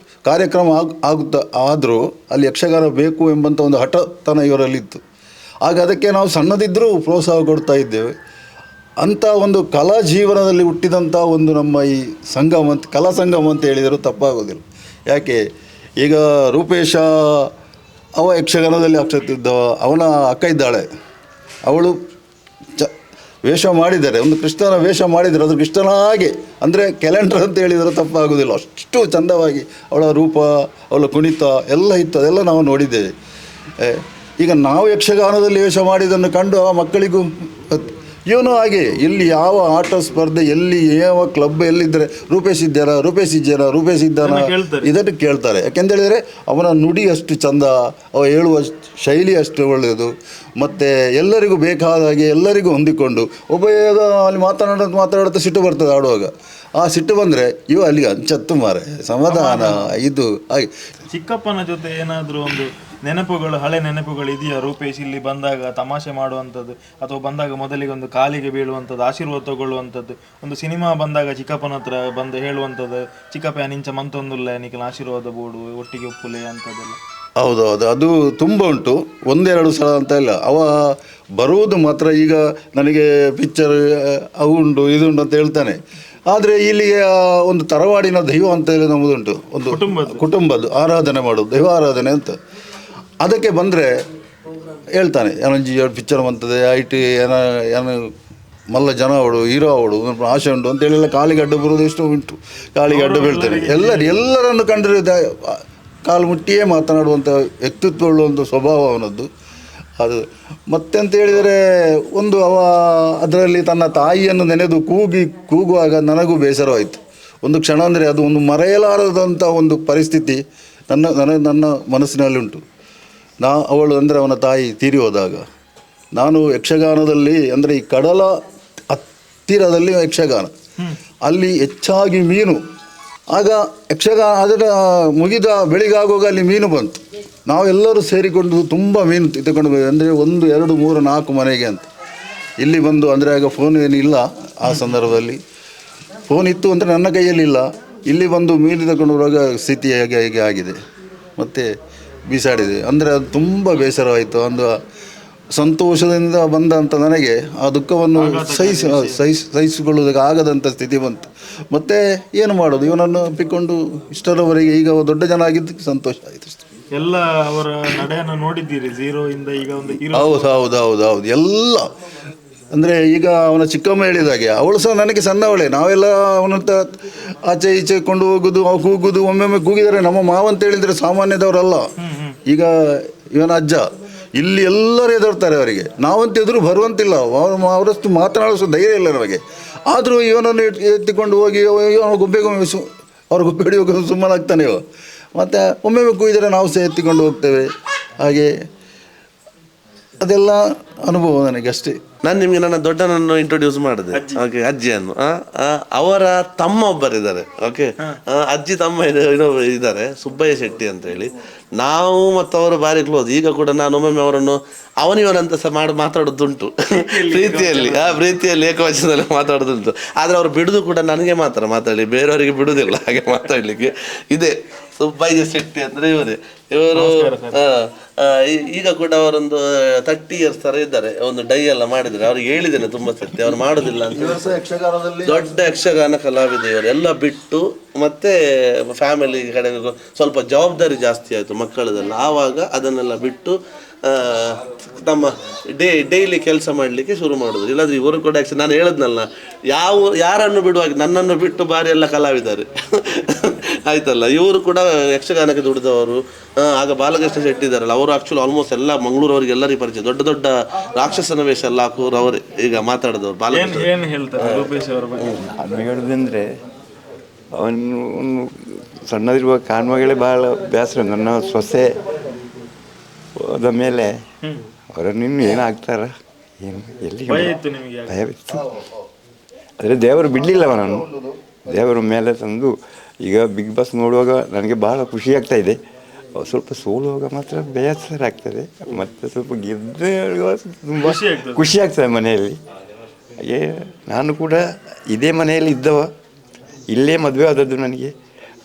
ಕಾರ್ಯಕ್ರಮ ಆದರೂ ಅಲ್ಲಿ ಯಕ್ಷಗಾನ ಬೇಕು ಎಂಬಂಥ ಒಂದು ಹಠತನ ಇವರಲ್ಲಿತ್ತು. ಆಗ ಅದಕ್ಕೆ ನಾವು ಸಣ್ಣದಿದ್ದರೂ ಪ್ರೋತ್ಸಾಹ ಕೊಡ್ತಾ ಇದ್ದೇವೆ. ಅಂಥ ಒಂದು ಕಲಾ ಜೀವನದಲ್ಲಿ ಹುಟ್ಟಿದಂಥ ಒಂದು ನಮ್ಮ ಈ ಸಂಗಮ ಅಂತ, ಕಲಾ ಸಂಗಮ ಅಂತ ಹೇಳಿದರೂ ತಪ್ಪಾಗೋದಿಲ್ಲ. ಯಾಕೆ ಈಗ ರೂಪೇಶ ಅವ ಯಕ್ಷಗಾನದಲ್ಲಿ ಆಗ್ತಿದ್ದವ, ಅವನ ಅಕ್ಕ ಇದ್ದಾಳೆ, ಅವಳು ವೇಷ ಮಾಡಿದ್ದಾರೆ, ಒಂದು ಕೃಷ್ಣನ ವೇಷ ಮಾಡಿದ್ದಾರೆ. ಅದು ಕೃಷ್ಣನ ಹಾಗೆ, ಅಂದರೆ ಕ್ಯಾಲೆಂಡರ್ ಅಂತ ಹೇಳಿದರೆ ತಪ್ಪಾಗೋದಿಲ್ಲ. ಅಷ್ಟು ಚಂದವಾಗಿ ಅವಳ ರೂಪ, ಅವಳ ಕುಣಿತ ಎಲ್ಲ ಇತ್ತು, ಅದೆಲ್ಲ ನಾವು ನೋಡಿದ್ದೇವೆ. ಈಗ ನಾವು ಯಕ್ಷಗಾನದಲ್ಲಿ ವೇಷ ಮಾಡಿದ್ದನ್ನು ಕಂಡು ಆ ಮಕ್ಕಳಿಗೂ ಇವನು ಹಾಗೆ, ಇಲ್ಲಿ ಯಾವ ಆಟ ಸ್ಪರ್ಧೆ, ಎಲ್ಲಿ ಯಾವ ಕ್ಲಬ್ ಎಲ್ಲಿದ್ದರೆ ರೂಪೇಶ್ ಇದ್ದಾರಾ, ರೂಪೇಶ್ ಇದ್ದಾನ ಇದನ್ನು ಕೇಳ್ತಾರೆ. ಯಾಕೆಂತೇಳಿದರೆ ಅವನ ನುಡಿ ಅಷ್ಟು ಚಂದ, ಅವ ಹೇಳುವ ಶೈಲಿ ಅಷ್ಟು ಒಳ್ಳೆಯದು, ಮತ್ತು ಎಲ್ಲರಿಗೂ ಬೇಕಾದ ಹಾಗೆ ಎಲ್ಲರಿಗೂ ಹೊಂದಿಕೊಂಡು ಒಬ್ಬ ಅಲ್ಲಿ ಮಾತಾಡುತ್ತಾ ಸಿಟ್ಟು ಬರ್ತದೆ ಆಡುವಾಗ. ಆ ಸಿಟ್ಟು ಬಂದರೆ ಇವು ಅಲ್ಲಿ ಅಂಚತ್ತು ಮಾರೆ ಸಮಾಧಾನ ಇದು ಹಾಗೆ. ಚಿಕ್ಕಪ್ಪನ ಜೊತೆ ಏನಾದರೂ ಒಂದು ನೆನಪುಗಳು, ಹಳೆ ನೆನಪುಗಳು ಇದೆಯಾ? ರೂಪೇಶ್ ಇಲ್ಲಿ ಬಂದಾಗ ತಮಾಷೆ ಮಾಡುವಂಥದ್ದು, ಅಥವಾ ಬಂದಾಗ ಮೊದಲಿಗೆ ಒಂದು ಕಾಲಿಗೆ ಬೀಳುವಂಥದ್ದು, ಆಶೀರ್ವಾದ ತಗೊಳ್ಳುವಂಥದ್ದು, ಒಂದು ಸಿನಿಮಾ ಬಂದಾಗ ಚಿಕ್ಕಪ್ಪನ ಹತ್ರ ಬಂದು ಹೇಳುವಂಥದ್ದು, ಚಿಕ್ಕಪ್ಪ ನಿಂಚ ಮಂತೊಂದುಲ್ಲ ನಿಖಿಲ್ ಆಶೀರ್ವಾದ ಬೋಡು ಒಟ್ಟಿಗೆ ಒಪ್ಪುಲೆ ಅಂಥದ್ದೆಲ್ಲ? ಹೌದೌದು, ಅದು ತುಂಬ ಉಂಟು, ಒಂದೆರಡು ಸಲ ಅಂತ ಇಲ್ಲ. ಅವ ಬರುವುದು ಮಾತ್ರ ಈಗ ನನಗೆ ಪಿಕ್ಚರ್ ಅವು ಉಂಟು ಇದುಂಟು ಅಂತ ಹೇಳ್ತಾನೆ. ಆದರೆ ಇಲ್ಲಿಗೆ ಒಂದು ತರವಾಡಿನ ದೈವ ಅಂತ ಹೇಳಿ ನಮ್ಮದುಂಟು, ಒಂದು ಕುಟುಂಬದ್ದು ಆರಾಧನೆ ಮಾಡೋದು, ದೈವ ಆರಾಧನೆ ಅಂತ. ಅದಕ್ಕೆ ಬಂದರೆ ಹೇಳ್ತಾನೆ, ಏನೊಂಜಿ ಪಿಕ್ಚರ್ ಬಂತದೆ ಐಟಿ ಏನು ಮಲ್ಲ ಜನ ಅವಳು ಹೀರೋ ಅವಳು ಆಸೆ ಉಂಟು ಅಂತೇಳಿಲ್ಲ. ಕಾಲಿಗೆ ಅಡ್ಡ ಬರೋದು ಎಷ್ಟು ಉಂಟು, ಕಾಲಿಗೆ ಅಡ್ಡ ಬೀಳ್ತಾನೆ. ಎಲ್ಲರನ್ನು ಕಂಡರೆ ಕಾಲು ಮುಟ್ಟಿಯೇ ಮಾತನಾಡುವಂಥ ವ್ಯಕ್ತಿತ್ವ ಉಳ್ಳುವಂಥ ಸ್ವಭಾವ ಅವನದ್ದು. ಅದು ಮತ್ತೆಂತ ಹೇಳಿದರೆ ಒಂದು ಅವ ಅದರಲ್ಲಿ ತನ್ನ ತಾಯಿಯನ್ನು ನೆನೆದು ಕೂಗುವಾಗ ನನಗೂ ಬೇಸರವಾಯಿತು ಒಂದು ಕ್ಷಣ. ಅಂದರೆ ಅದು ಒಂದು ಮರೆಯಲಾರದಂಥ ಒಂದು ಪರಿಸ್ಥಿತಿ ನನ್ನ ಮನಸ್ಸಿನಲ್ಲಿ ಉಂಟು. ಅವಳು ಅಂದರೆ ಅವನ ತಾಯಿ ತೀರಿ ಹೋದಾಗ ನಾನು ಯಕ್ಷಗಾನದಲ್ಲಿ, ಅಂದರೆ ಈ ಕಡಲ ಹತ್ತಿರದಲ್ಲಿ ಯಕ್ಷಗಾನ, ಅಲ್ಲಿ ಹೆಚ್ಚಾಗಿ ಮೀನು. ಆಗ ಯಕ್ಷಗಾನ ಅದರ ಮುಗಿದ ಬೆಳಿಗಾಗುವಾಗ ಅಲ್ಲಿ ಮೀನು ಬಂತು. ನಾವೆಲ್ಲರೂ ಸೇರಿಕೊಂಡು ತುಂಬ ಮೀನು ತಗೊಂಡು ಬಂದ್ವಿ, ಅಂದರೆ 1 2 3 4 ಮನೆಗೆ ಅಂತ. ಇಲ್ಲಿ ಬಂದು ಅಂದರೆ ಆಗ ಫೋನ್ ಏನಿಲ್ಲ, ಆ ಸಂದರ್ಭದಲ್ಲಿ ಫೋನ್ ಇತ್ತು ಅಂದರೆ ನನ್ನ ಕೈಯಲ್ಲಿಲ್ಲ. ಇಲ್ಲಿ ಬಂದು ಮೀನು ತಗೊಂಡು ಬರುವಾಗ ಸ್ಥಿತಿ ಹೇಗೆ ಆಗಿದೆ, ಮತ್ತು ಬೀಸಾಡಿದೆ. ಅಂದರೆ ಅದು ತುಂಬ ಬೇಸರವಾಯಿತು. ಒಂದು ಸಂತೋಷದಿಂದ ಬಂದಂಥ ನನಗೆ ಆ ದುಃಖವನ್ನು ಸಹಿಸಿಕೊಳ್ಳುವುದಕ್ಕೆ ಆಗದಂಥ ಸ್ಥಿತಿ ಬಂತು. ಮತ್ತು ಏನು ಮಾಡೋದು, ಇವನನ್ನು ಒಪ್ಪಿಕೊಂಡು ಇಷ್ಟರವರೆಗೆ ಈಗ ದೊಡ್ಡ ಜನ ಆಗಿದ್ದಕ್ಕೆ ಸಂತೋಷ ಆಯಿತು. ಎಲ್ಲ ಅವರ ನಡೆಯನ್ನು ನೋಡಿದ್ದೀರಿ, ಝೀರೋ ಇಂದ ಈಗ ಒಂದು ಹೀರೋ. ಹೌದು ಎಲ್ಲ. ಅಂದರೆ ಈಗ ಅವನ ಚಿಕ್ಕಮ್ಮ ಹೇಳಿದಾಗೆ ಅವಳು ಸಹ ನನಗೆ ಸಣ್ಣವಳೆ. ನಾವೆಲ್ಲ ಅವನಂತ ಆಚೆ ಈಚೆ ಕೊಂಡು ಹೋಗೋದು, ಕೂಗುದು, ಒಮ್ಮೊಮ್ಮೆ ಕೂಗಿದರೆ ನಮ್ಮ ಮಾವ ಅಂತ ಹೇಳಿದರೆ ಸಾಮಾನ್ಯದವರಲ್ಲ. ಈಗ ಇವನ ಅಜ್ಜ ಇಲ್ಲಿ ಎಲ್ಲರೂ ಎದುರ್ತಾರೆ ಅವರಿಗೆ, ನಾವಂತ ಎದುರು ಬರುವಂತಿಲ್ಲ, ಅವರಷ್ಟು ಮಾತನಾಡಿಸೋ ಧೈರ್ಯ ಇಲ್ಲ ನಮಗೆ. ಆದರೂ ಇವನನ್ನು ಎತ್ತಿಕೊಂಡು ಹೋಗಿ ಗುಬ್ಬೆಗೊಮ್ಮೆ ಅವ್ರ ಗುಬ್ಬೆ ಹಿಡಿಯೋಕೆ ಸುಮ್ಮನಾಗ್ತಾನೆ ಇವ. ಮತ್ತು ಒಮ್ಮೊಮ್ಮೆ ಕೂಗಿದರೆ ನಾವು ಸಹ ಎತ್ತಿಕೊಂಡು ಹೋಗ್ತೇವೆ. ಹಾಗೆ ಅದೆಲ್ಲ ಅನುಭವ ನನಗೆ ಅಷ್ಟೇ. ನಾನು ನಿಮಗೆ ನನ್ನ ದೊಡ್ಡನನ್ನು ಇಂಟ್ರೊಡ್ಯೂಸ್ ಮಾಡಿದೆ, ಓಕೆ, ಅಜ್ಜಿಯನ್ನು. ಅವರ ತಮ್ಮ ಒಬ್ಬರಿದ್ದಾರೆ, ಓಕೆ, ಅಜ್ಜಿ ತಮ್ಮ ಇನ್ನೊಬ್ಬರು ಇದ್ದಾರೆ, ಸುಬ್ಬಯ್ಯ ಶೆಟ್ಟಿ ಅಂತ ಹೇಳಿ. ನಾವು ಮತ್ತು ಅವರು ಭಾರಿ ಕ್ಲೋಸ್. ಈಗ ಕೂಡ ನಾನು ಒಮ್ಮೊಮ್ಮೆ ಅವರನ್ನು ಅವನಿವನಂತ ಸಹ ಮಾತಾಡೋದುಂಟು, ಪ್ರೀತಿಯಲ್ಲಿ ಏಕವಚನದಲ್ಲಿ ಮಾತಾಡೋದುಂಟು. ಆದರೆ ಅವರು ಬಿಡುದು ಕೂಡ ನನಗೆ ಮಾತ್ರ ಮಾತಾಡಲಿ, ಬೇರೆಯವರಿಗೆ ಬಿಡುವುದಿಲ್ಲ ಹಾಗೆ ಮಾತಾಡಲಿಕ್ಕೆ. ಇದೆ ಸುಬ್ಬಯ್ಯ ಶೆಟ್ಟಿ ಅಂದರೆ ಇವರು ಈಗ ಕೂಡ ಅವರೊಂದು 30 years ಥರ ಇದ್ದಾರೆ. ಒಂದು ಡೈ ಎಲ್ಲ ಮಾಡಿದರೆ ಅವ್ರಿಗೆ ಹೇಳಿದ್ದೇನೆ ತುಂಬ ಸರ್ತಿ, ಅವ್ರು ಮಾಡೋದಿಲ್ಲ ಅಂತ. ದೊಡ್ಡ ಯಕ್ಷಗಾನ ಕಲಾವಿದ ಇವರು. ಎಲ್ಲ ಬಿಟ್ಟು ಮತ್ತೆ ಫ್ಯಾಮಿಲಿ ಕಡೆ ಸ್ವಲ್ಪ ಜವಾಬ್ದಾರಿ ಜಾಸ್ತಿ ಆಯಿತು ಮಕ್ಕಳದೆಲ್ಲ. ಆವಾಗ ಅದನ್ನೆಲ್ಲ ಬಿಟ್ಟು ನಮ್ಮ ಡೈಲಿ ಕೆಲಸ ಮಾಡಲಿಕ್ಕೆ ಶುರು ಮಾಡೋದು. ಇಲ್ಲಾಂದ್ರೆ ಇವರು ಕೂಡ ನಾನು ಹೇಳಿದ್ನಲ್ಲ, ಯಾರನ್ನು ಬಿಡುವಾಗ ನನ್ನನ್ನು ಬಿಟ್ಟು ಬಾರಿ ಎಲ್ಲ ಕಲಾವಿದ್ದಾರೆ ಆಯ್ತಲ್ಲ. ಇವರು ಕೂಡ ಯಕ್ಷಗಾನಕ್ಕೆ ದುಡಿದವರು. ಆಗ ಬಾಲಕೃಷ್ಣ ಶೆಟ್ಟಿ ಇದ್ದಾರಲ್ಲ, ಅವರು ಆ್ಯಕ್ಚುಲಿ ಆಲ್ಮೋಸ್ಟ್ ಎಲ್ಲ ಮಂಗಳೂರವರಿಗೆ ಎಲ್ಲರಿಗೂ ಪರಿಚಯ. ದೊಡ್ಡ ದೊಡ್ಡ ರಾಕ್ಷಸನ ವೇಷ ಎಲ್ಲ ಹಾಕೋರು ಅವರೇ ಈಗ ಮಾತಾಡಿದವರು. ಬಾಲಕೃಷ್ಣ ನಾನು ಹೇಳೋದಂದರೆ ಅವನು ಸಣ್ಣದಿರುವ ಕಾಣ್ಮಗಳೇ ಭಾಳ ಬೇಸರ. ನನ್ನ ಸೊಸೆ ಹೋದ ಮೇಲೆ ಅವರನ್ನು ಇನ್ನು ಏನಾಗ್ತಾರ ಏನು ಎಲ್ಲಿ ಭಯವಿತ್ತು. ಆದರೆ ದೇವರು ಬಿಡಲಿಲ್ಲ ಅವನನ್ನು, ದೇವರ ಮೇಲೆ ತಂದು ಈಗ ಬಿಗ್ ಬಾಸ್ ನೋಡುವಾಗ ನನಗೆ ಭಾಳ ಖುಷಿ ಆಗ್ತಾಯಿದೆ. ಸ್ವಲ್ಪ ಸೋಲುವಾಗ ಮಾತ್ರ ಬೇಸರ ಆಗ್ತದೆ, ಮತ್ತು ಸ್ವಲ್ಪ ಗೆದ್ದು ತುಂಬ ಖುಷಿ ಆಗ್ತದೆ ಮನೆಯಲ್ಲಿ. ಹಾಗೆ ನಾನು ಕೂಡ ಇದೇ ಮನೆಯಲ್ಲಿ ಇದ್ದವ, ಇಲ್ಲೇ ಮದುವೆ ಆದದ್ದು ನನಗೆ.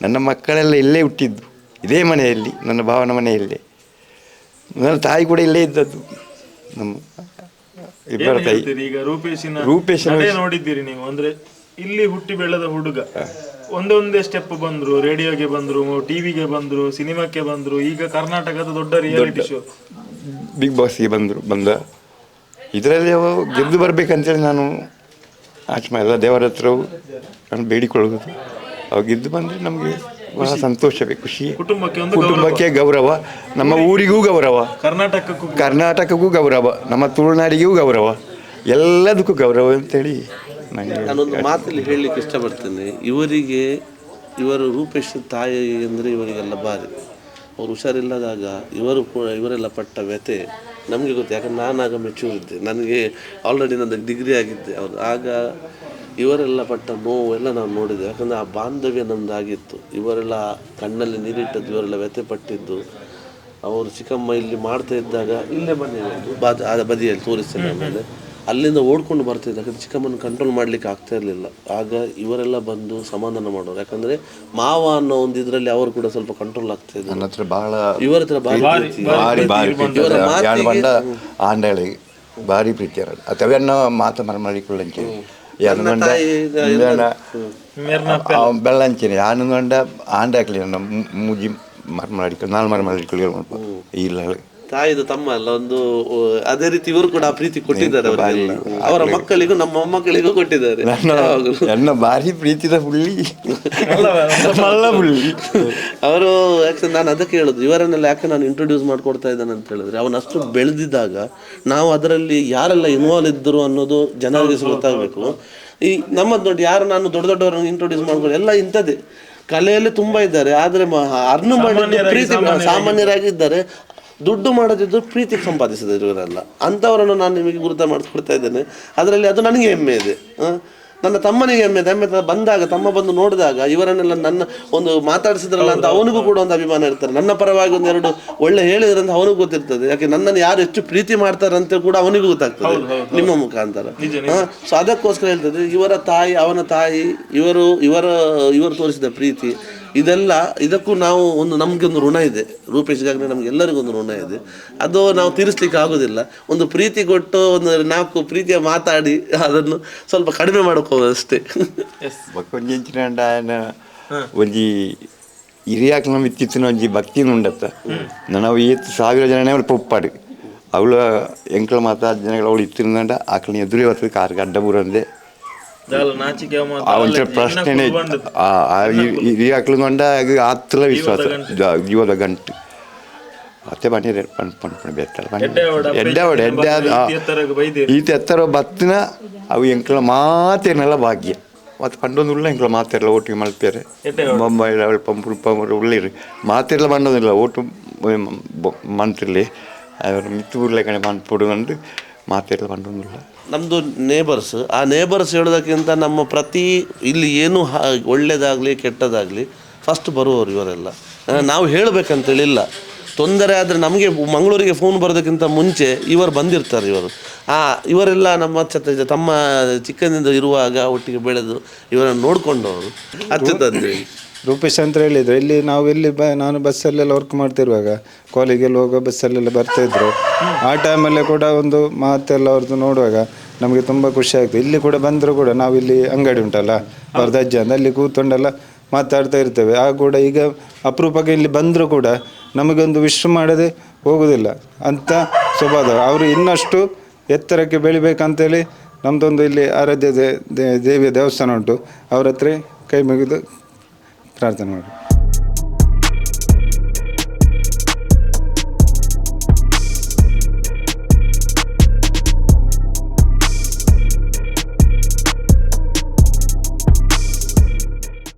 ನನ್ನ ಮಕ್ಕಳೆಲ್ಲ ಇಲ್ಲೇ ಹುಟ್ಟಿದ್ದು, ಇದೇ ಮನೆಯಲ್ಲಿ, ನನ್ನ ಭಾವನ ಮನೆಯಲ್ಲೇ. ನನ್ನ ತಾಯಿ ಕೂಡ ಇಲ್ಲೇ ಇದ್ದದ್ದು, ನಮ್ಮ ಇಬ್ಬರ ತಾಯಿ. ಈಗ ರೂಪೇಶನ ನೋಡಿದ್ದೀರಿ ನೀವು, ಅಂದ್ರೆ ಇಲ್ಲಿ ಹುಟ್ಟಿ ಬೆಳೆದ ಹುಡುಗ ಒಂದೊಂದೇ ಸ್ಟೆಪ್ ಬಂದ್ರು, ರೇಡಿಯೋಗೆ ಬಂದ್ರು, ಟಿವಿಗೆ ಬಂದ್ರು, ಸಿನಿಮಾಕ್ಕೆ ಬಂದ್ರು, ಈಗ ಕರ್ನಾಟಕದ ದೊಡ್ಡ ರಿಯಾಲಿಟಿ ಶೋ ಬಿಗ್ ಬಾಸ್ಗೆ ಬಂದ ಇದರಲ್ಲಿ ಅವ ಗೆದ್ದು ಬರ್ಬೇಕಂತೇಳಿ ನಾನು ಆಚೆ ಎಲ್ಲ ದೇವರ ಹತ್ರವು ನಾನು ಬೇಡಿಕೊಳ್ಳೋದು. ಅವ ಗೆದ್ದು ಬಂದರೆ ನಮಗೆ ಬಹಳ ಸಂತೋಷವೇ, ಖುಷಿ. ಕುಟುಂಬಕ್ಕೆ ಗೌರವ, ನಮ್ಮ ಊರಿಗೂ ಗೌರವ, ಕರ್ನಾಟಕಕ್ಕೂ ಗೌರವ, ನಮ್ಮ ತುಳುನಾಡಿಗೂ ಗೌರವ, ಎಲ್ಲದಕ್ಕೂ ಗೌರವ ಅಂತೇಳಿ ನಾನೊಂದು ಮಾತಲ್ಲಿ ಹೇಳಲಿಕ್ಕೆ ಇಷ್ಟಪಡ್ತೇನೆ. ಇವರು ರೂಪೇಶ್ ತಾಯಿ ಅಂದರೆ ಇವರಿಗೆಲ್ಲ ಭಾರಿ. ಅವ್ರು ಹುಷಾರಿಲ್ಲದಾಗ ಇವರೆಲ್ಲ ಪಟ್ಟ ವ್ಯಥೆ ನಮಗೆ ಗೊತ್ತು. ಯಾಕಂದ್ರೆ ನಾನಾಗ ಮೆಚೂರ್ ಇದ್ದೆ, ನನಗೆ ಆಲ್ರೆಡಿ ನನ್ನ ಡಿಗ್ರಿ ಆಗಿದ್ದೆ ಅವರು. ಆಗ ಇವರೆಲ್ಲ ಪಟ್ಟ ನೋವು ಎಲ್ಲ ನಾವು ನೋಡಿದ್ದೆ. ಯಾಕಂದರೆ ಆ ಬಾಂಧವ್ಯ ನಮ್ಮದು ಆಗಿತ್ತು. ಇವರೆಲ್ಲ ಕಣ್ಣಲ್ಲಿ ನೀರಿಟ್ಟದ್ದು, ಇವರೆಲ್ಲ ವ್ಯಥೆ ಪಟ್ಟಿದ್ದು. ಅವರು ಚಿಕ್ಕಮ್ಮ ಇಲ್ಲಿ ಮಾಡ್ತಾ ಇದ್ದಾಗ ಇಲ್ಲೇ ಬನ್ನಿ ಬದಿಯಲ್ಲಿ ತೋರಿಸ್ತೇನೆ. ಆಮೇಲೆ ಅಲ್ಲಿಂದ ಓಡ್ಕೊಂಡು ಬರ್ತಿದ್ದ, ಯಾಕಂದ್ರೆ ಚಿಕ್ಕಮ್ಮನ ಕಂಟ್ರೋಲ್ ಮಾಡಲಿಕ್ಕೆ ಆಗ್ತಾ ಇರಲಿಲ್ಲ. ಆಗ ಇವರೆಲ್ಲ ಬಂದು ಸಮಾಧಾನ ಮಾಡೋರು. ಯಾಕಂದರೆ ಮಾವ ಅನ್ನೋ ಒಂದು ಇದರಲ್ಲಿ ಅವರು ಕೂಡ ಸ್ವಲ್ಪ ಕಂಟ್ರೋಲ್ ಆಗ್ತಾ ಇದ್ರು. ನನ್ನ ಹತ್ರ ಭಾಳ ಇವರ ಹತ್ರ ಆಂಡಳಿ ಭಾರಿ ಪ್ರೀತಿ ಅಥವನ್ನ ಮಾತ ಮರಮಳಿಕೊಳ್ಳಂಚೆ ಬೆಳ್ಳಂಚೆನೆ ಆನಂದ ಆಂಡ ಹಾಕ್ಲಿ ನನ್ನ ಮೂಜಿ ಮರಮಳಿಕೊಳ್ಳಿ ನಾಲ್ ಮರಮಳಿಕೊಳ್ಳಿ ಇಲ್ಲ ತಾಯಿದು ತಮ್ಮ ಅಲ್ಲ ಒಂದು ಅದೇ ರೀತಿ ಇವರು ಕೂಡ ಆ ಪ್ರೀತಿ ಕೊಟ್ಟಿದ್ದಾರೆ ಅವರ ಮಕ್ಕಳಿಗೂ ನಮ್ಮ ಮೊಮ್ಮಕ್ಕಳಿಗೂ ಕೊಟ್ಟಿದ್ದಾರೆ. ನನ್ನ ಭಾರಿ ಪ್ರೀತಿದ ಹುಳ್ಳಿ ಅವರು ಯಾಕೆ ನಾನು ಅದಕ್ಕೆ ಹೇಳುದು, ಇವರನ್ನೆಲ್ಲ ಯಾಕೆ ನಾನು ಇಂಟ್ರೊಡ್ಯೂಸ್ ಮಾಡ್ಕೊಡ್ತಾ ಇದ್ದೇನೆ ಅಂತ ಹೇಳಿದ್ರೆ, ಅವನಷ್ಟು ಬೆಳೆದಿದ್ದಾಗ ನಾವು ಅದರಲ್ಲಿ ಯಾರೆಲ್ಲ ಇನ್ವಾಲ್ವ್ ಇದ್ದರು ಅನ್ನೋದು ಜನರಿಗೆ ಗೊತ್ತಾಗಬೇಕು. ಈ ನಮ್ಮದು ನೋಡಿ, ಯಾರು ನಾನು ದೊಡ್ಡವರನ್ನು ಇಂಟ್ರೊಡ್ಯೂಸ್ ಮಾಡ್ಕೊಂಡು ಎಲ್ಲ ಇಂಥದ್ದೇ ಕಲೆಯಲ್ಲಿ ತುಂಬ ಇದ್ದಾರೆ, ಆದರೆ ಅರ್ನು ಮಾಡಿ ಪ್ರೀತಿ ಸಾಮಾನ್ಯರಾಗಿದ್ದಾರೆ. ದುಡ್ಡು ಮಾಡೋದಿದ್ದು ಪ್ರೀತಿ ಸಂಪಾದಿಸಿದ್ರು ಇವರೆಲ್ಲ. ಅಂಥವರನ್ನು ನಾನು ನಿಮಗೆ ಗುರುತ ಮಾಡಿಸ್ಕೊಡ್ತಾ ಇದ್ದೇನೆ. ಅದರಲ್ಲಿ ಅದು ನನಗೆ ಹೆಮ್ಮೆ ಇದೆ. ನನ್ನ ತಮ್ಮನಿಗೆ ಹೆಮ್ಮೆ ಬಂದಾಗ, ತಮ್ಮ ಬಂದು ನೋಡಿದಾಗ ಇವರನ್ನೆಲ್ಲ ನನ್ನ ಒಂದು ಮಾತಾಡಿಸಿದ್ರಲ್ಲ ಅಂತ ಅವನಿಗೂ ಕೂಡ ಒಂದು ಅಭಿಮಾನ ಇರ್ತಾರೆ. ನನ್ನ ಪರವಾಗಿ ಒಂದೆರಡು ಒಳ್ಳೆ ಹೇಳಿದ್ರಂತ ಅವನಿಗೂ ಗೊತ್ತಿರ್ತದೆ. ಯಾಕೆ ನನ್ನನ್ನು ಯಾರು ಹೆಚ್ಚು ಪ್ರೀತಿ ಮಾಡ್ತಾರೆ ಅಂತ ಕೂಡ ಅವನಿಗೂ ಗೊತ್ತಾಗ್ತದೆ ನಿಮ್ಮ ಮುಖಾಂತರ. ಸೊ ಅದಕ್ಕೋಸ್ಕರ ಹೇಳ್ತದೆ, ಇವರ ತಾಯಿ, ಅವನ ತಾಯಿ, ಇವರು ತೋರಿಸಿದ ಪ್ರೀತಿ, ಇದಕ್ಕೂ ನಾವು ನಮಗೆ ಒಂದು ಋಣ ಇದೆ. ರೂಪೇಶ್ಗಾಗಲೇ ನಮ್ಗೆ ಎಲ್ಲರಿಗೂ ಒಂದು ಋಣ ಇದೆ. ಅದು ನಾವು ತೀರಿಸ್ಲಿಕ್ಕೆ ಆಗೋದಿಲ್ಲ. ಒಂದು ಪ್ರೀತಿ ಕೊಟ್ಟು ಒಂದು 4 ಪ್ರೀತಿಯ ಮಾತಾಡಿ ಅದನ್ನು ಸ್ವಲ್ಪ ಕಡಿಮೆ ಮಾಡ್ಕೋದಷ್ಟೇ. ಒಂಜಿ ಹಿರಿಯಾಕ್ಲ ಇತ್ತಿತ್ತಿನ ಒಂಜಿ ಭಕ್ತಿನ ಉಂಡತ್ತ ನಾವು 1000 ಜನನೇ ಅವಳು ಪೊಪ್ಪಾಡು ಅವಳು ಎಂಕಳ ಮಾತಾ ಜನಗಳು ಅವಳು ಇತ್ತಿರಂದ ಆಕಳನ್ನ ಎದುರೇ ಬರ್ತದೆ ಕಾರ್ಗೆ ಅಡ್ಡ ಬೂರಂದೆ ಅವನ ಪ್ರಶ್ನೆ ಹಿರಿಯಾಕ್ಲಂಡ ಆತ್ರ ವಿಶ್ವಾಸ ಜೀವದ ಗಂಟು ಮತ್ತೆ ಬನ್ನಿ ಈತ ಎತ್ತರ ಬತ್ತಿನ ಅವು ಎಂಕಳ ಮಾತೇನೆಲ್ಲ ಭಾಗ್ಯ ಮತ್ತು ಪಂಡೊಂದುಲ್ಲ ಎಂಕಳ ಮಾತೆಲ್ಲ ಒಟ್ಟಿಗೆ ಮಲ್ಪೇರೆ ಬೊಂಬೈ ಪಂಪು ಉಳ್ಳಿರಿ ಮಾತೆಲ್ಲ ಪಂಡೊಂದಿಲ್ಲ ಓಟು ಮಂತ್ರಿಲಿ ಅವರು ಮಿತ್ತು ಊರ್ಲೆಕಣೆ ಪೊಡುಗಂಡು ಮಾತೆಲ್ಲ ಪಂಡೊಂದಿಲ್ಲ. ನಮ್ಮದು ನೇಬರ್ಸ್, ಆ ನೇಬರ್ಸ್ ಹೇಳೋದಕ್ಕಿಂತ ನಮ್ಮ ಇಲ್ಲಿ ಏನು ಒಳ್ಳೇದಾಗಲಿ ಕೆಟ್ಟದಾಗಲಿ ಫಸ್ಟ್ ಬರುವವರು ಇವರೆಲ್ಲ. ನಾವು ಹೇಳಬೇಕಂತೇಳಿಲ್ಲ. ತೊಂದರೆ ಆದರೆ ನಮಗೆ ಮಂಗಳೂರಿಗೆ ಫೋನ್ ಬರೋದಕ್ಕಿಂತ ಮುಂಚೆ ಇವರು ಬಂದಿರ್ತಾರೆ. ಇವರೆಲ್ಲ ನಮ್ಮ ತಮ್ಮ ಚಿಕ್ಕಂದಿಂದ ಇರುವಾಗ ಒಟ್ಟಿಗೆ ಬೆಳೆದು ಇವರನ್ನು ನೋಡಿಕೊಂಡವರು ಅತ್ಯುತ್ತಂತೆ. ರೂಪೇಶ್ ಅಂತ ಹೇಳಿದ್ರು, ಇಲ್ಲಿ ನಾವು ನಾನು ಬಸ್ಸಲ್ಲೆಲ್ಲ ವರ್ಕ್ ಮಾಡ್ತಿರುವಾಗ ಕಾಲೇಜಿಗೆಲ್ಲ ಹೋಗೋ ಬಸ್ಸಲ್ಲೆಲ್ಲ ಬರ್ತಾಯಿದ್ರು. ಆ ಟೈಮಲ್ಲೇ ಕೂಡ ಒಂದು ಮಾತೆಲ್ಲ ಅವ್ರದ್ದು ನೋಡುವಾಗ ನಮಗೆ ತುಂಬ ಖುಷಿ ಆಗ್ತದೆ. ಇಲ್ಲಿ ಕೂಡ ಬಂದರೂ ಕೂಡ ನಾವಿಲ್ಲಿ ಅಂಗಡಿ ಉಂಟಲ್ಲ ಅವ್ರದ್ದು ಅಜ್ಜ ಅಂತ, ಅಲ್ಲಿ ಕೂತ್ಕೊಂಡೆಲ್ಲ ಮಾತಾಡ್ತಾ ಇರ್ತೇವೆ. ಆ ಕೂಡ ಈಗ ಅಪರೂಪಕ್ಕೆ ಇಲ್ಲಿ ಬಂದರೂ ಕೂಡ ನಮಗೊಂದು ವಿಶ್ ಮಾಡದೆ ಹೋಗೋದಿಲ್ಲ ಅಂಥ ಸ್ವಭಾವ. ಅವರು ಇನ್ನಷ್ಟು ಎತ್ತರಕ್ಕೆ ಬೆಳಿಬೇಕಂತೇಳಿ ನಮ್ಮದೊಂದು ಇಲ್ಲಿ ಆರಾಧ್ಯ ದೇವಿಯ ದೇವಸ್ಥಾನ ಉಂಟು, ಅವ್ರ ಹತ್ರ ಕೈ ಮುಗಿದು ಪ್ರಾರ್ಥನೆ ಮಾಡಿ.